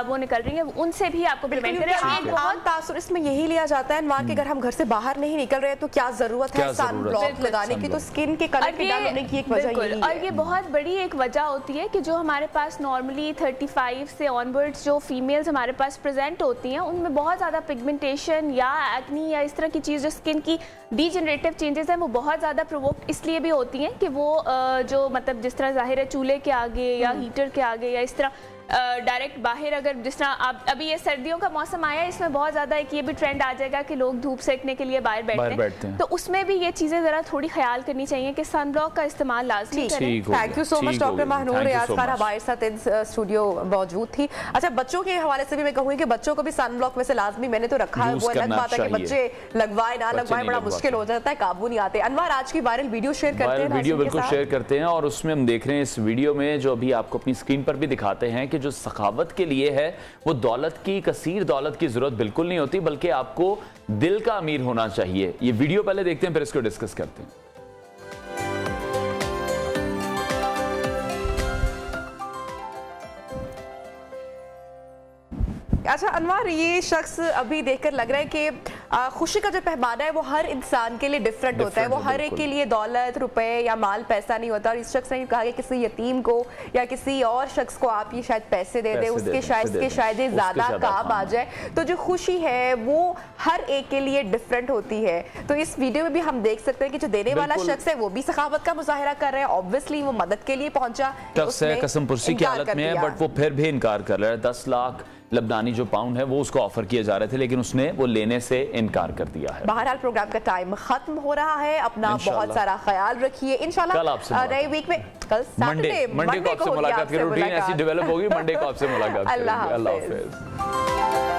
वो निकल रही है उनसे भी आपको प्रिवेंट करें। आम तासुर इसमें यही लिया जाता है अनवार कि अगर हम घर से बाहर नहीं निकल रहे हैं तो क्या जरूरत है सनब्लॉक लगाने की, तो स्किन के कलर के डाल होने की एक वजह यही है। और ये बहुत बड़ी एक वजह होती है कि जो हमारे पास नॉर्मली 35 से ऑनवर्ड्स जो फीमेल्स हमारे पास प्रेजेंट होती हैं उनमें बहुत ज़्यादा पिगमेंटेशन या एक्नी या इस तरह की चीज़ जो स्किन की डीजनरेटिव चेंजेस हैं वो बहुत ज़्यादा प्रोवोक्ड इसलिए भी होती हैं कि वो जो मतलब जिस तरह जाहिर है चूल्हे के आगे या हीटर के आगे या इस तरह डायरेक्ट बाहर, अगर जिस तरह आप अभी ये सर्दियों का मौसम आया है इसमें बहुत ज़्यादा एक ये भी ट्रेंड आ जाएगा कि लोग धूप सेकने के लिए बाहर बैठते हैं, तो उसमें भी ये चीज़ें ज़रा थोड़ी ख्याल करनी चाहिए कि सनब्लॉक का इस्तेमाल लाजमी करें। Thank you so much doctor Mahnoor Riaz Khan हमारे साथ इन स्टूडियो मौजूद थी। अच्छा, बच्चों के हवाले से भी मैं कहूँगी कि बच्चों को भी सनब्लॉक वैसे लाजमी मैंने तो रखा है, वो अलग बात है कि बच्चे लगवाए ना लगवाए बड़ा मुश्किल हो जाता है, काबू नहीं आते। अनवर आज की वायरल वीडियो शेयर करते हैं, वीडियो बिल्कुल शेयर करते हैं और उसमें हम देख रहे हैं इस वीडियो में जो अभी आपको अपनी स्क्रीन पर भी दिखाते हैं कि जो सखावत के लिए है वो दौलत की, कसीर दौलत की जरूरत बिल्कुल नहीं होती, बल्कि आपको दिल का अमीर होना चाहिए। ये वीडियो पहले देखते हैं फिर इसको डिस्कस करते हैं। अच्छा अनवर, ये शख्स अभी देखकर लग रहा है कि खुशी का जो पैमाना है वो हर इंसान के लिए डिफरेंट होता है, वो हर एक के लिए दौलत, रुपए या माल पैसा नहीं होता। और इस शख्स ने कहा कि किसी यतीम को या किसी और शख्स को आप ये शायद पैसे दे दे, उसके शायद ये ज्यादा काम आ जाए। तो जो खुशी है वो हर एक के लिए डिफरेंट होती है। तो इस वीडियो में भी हम देख सकते हैं कि जो देने वाला शख्स है वो भी सखावत का मुजाहिरा कर रहा है, ऑब्वियसली वो मदद के लिए पहुंचा, कसम पुरसी की हालत में है, बट वो फिर भी इनकार कर रहा है। 10 लाख लबनानी जो पाउंड है वो उसको ऑफर किए जा रहे थे, लेकिन उसने वो लेने से इनकार कर दिया है। बहरहाल प्रोग्राम का टाइम खत्म हो रहा है, अपना बहुत सारा ख्याल रखिए। इंशाल्लाह नए वीक में कल मंडे को आपसे मुलाकात की रूटीन ऐसी डेवलप होगी, मंडे को आपसे मुलाकात करेंगे। अल्लाह हाफिज।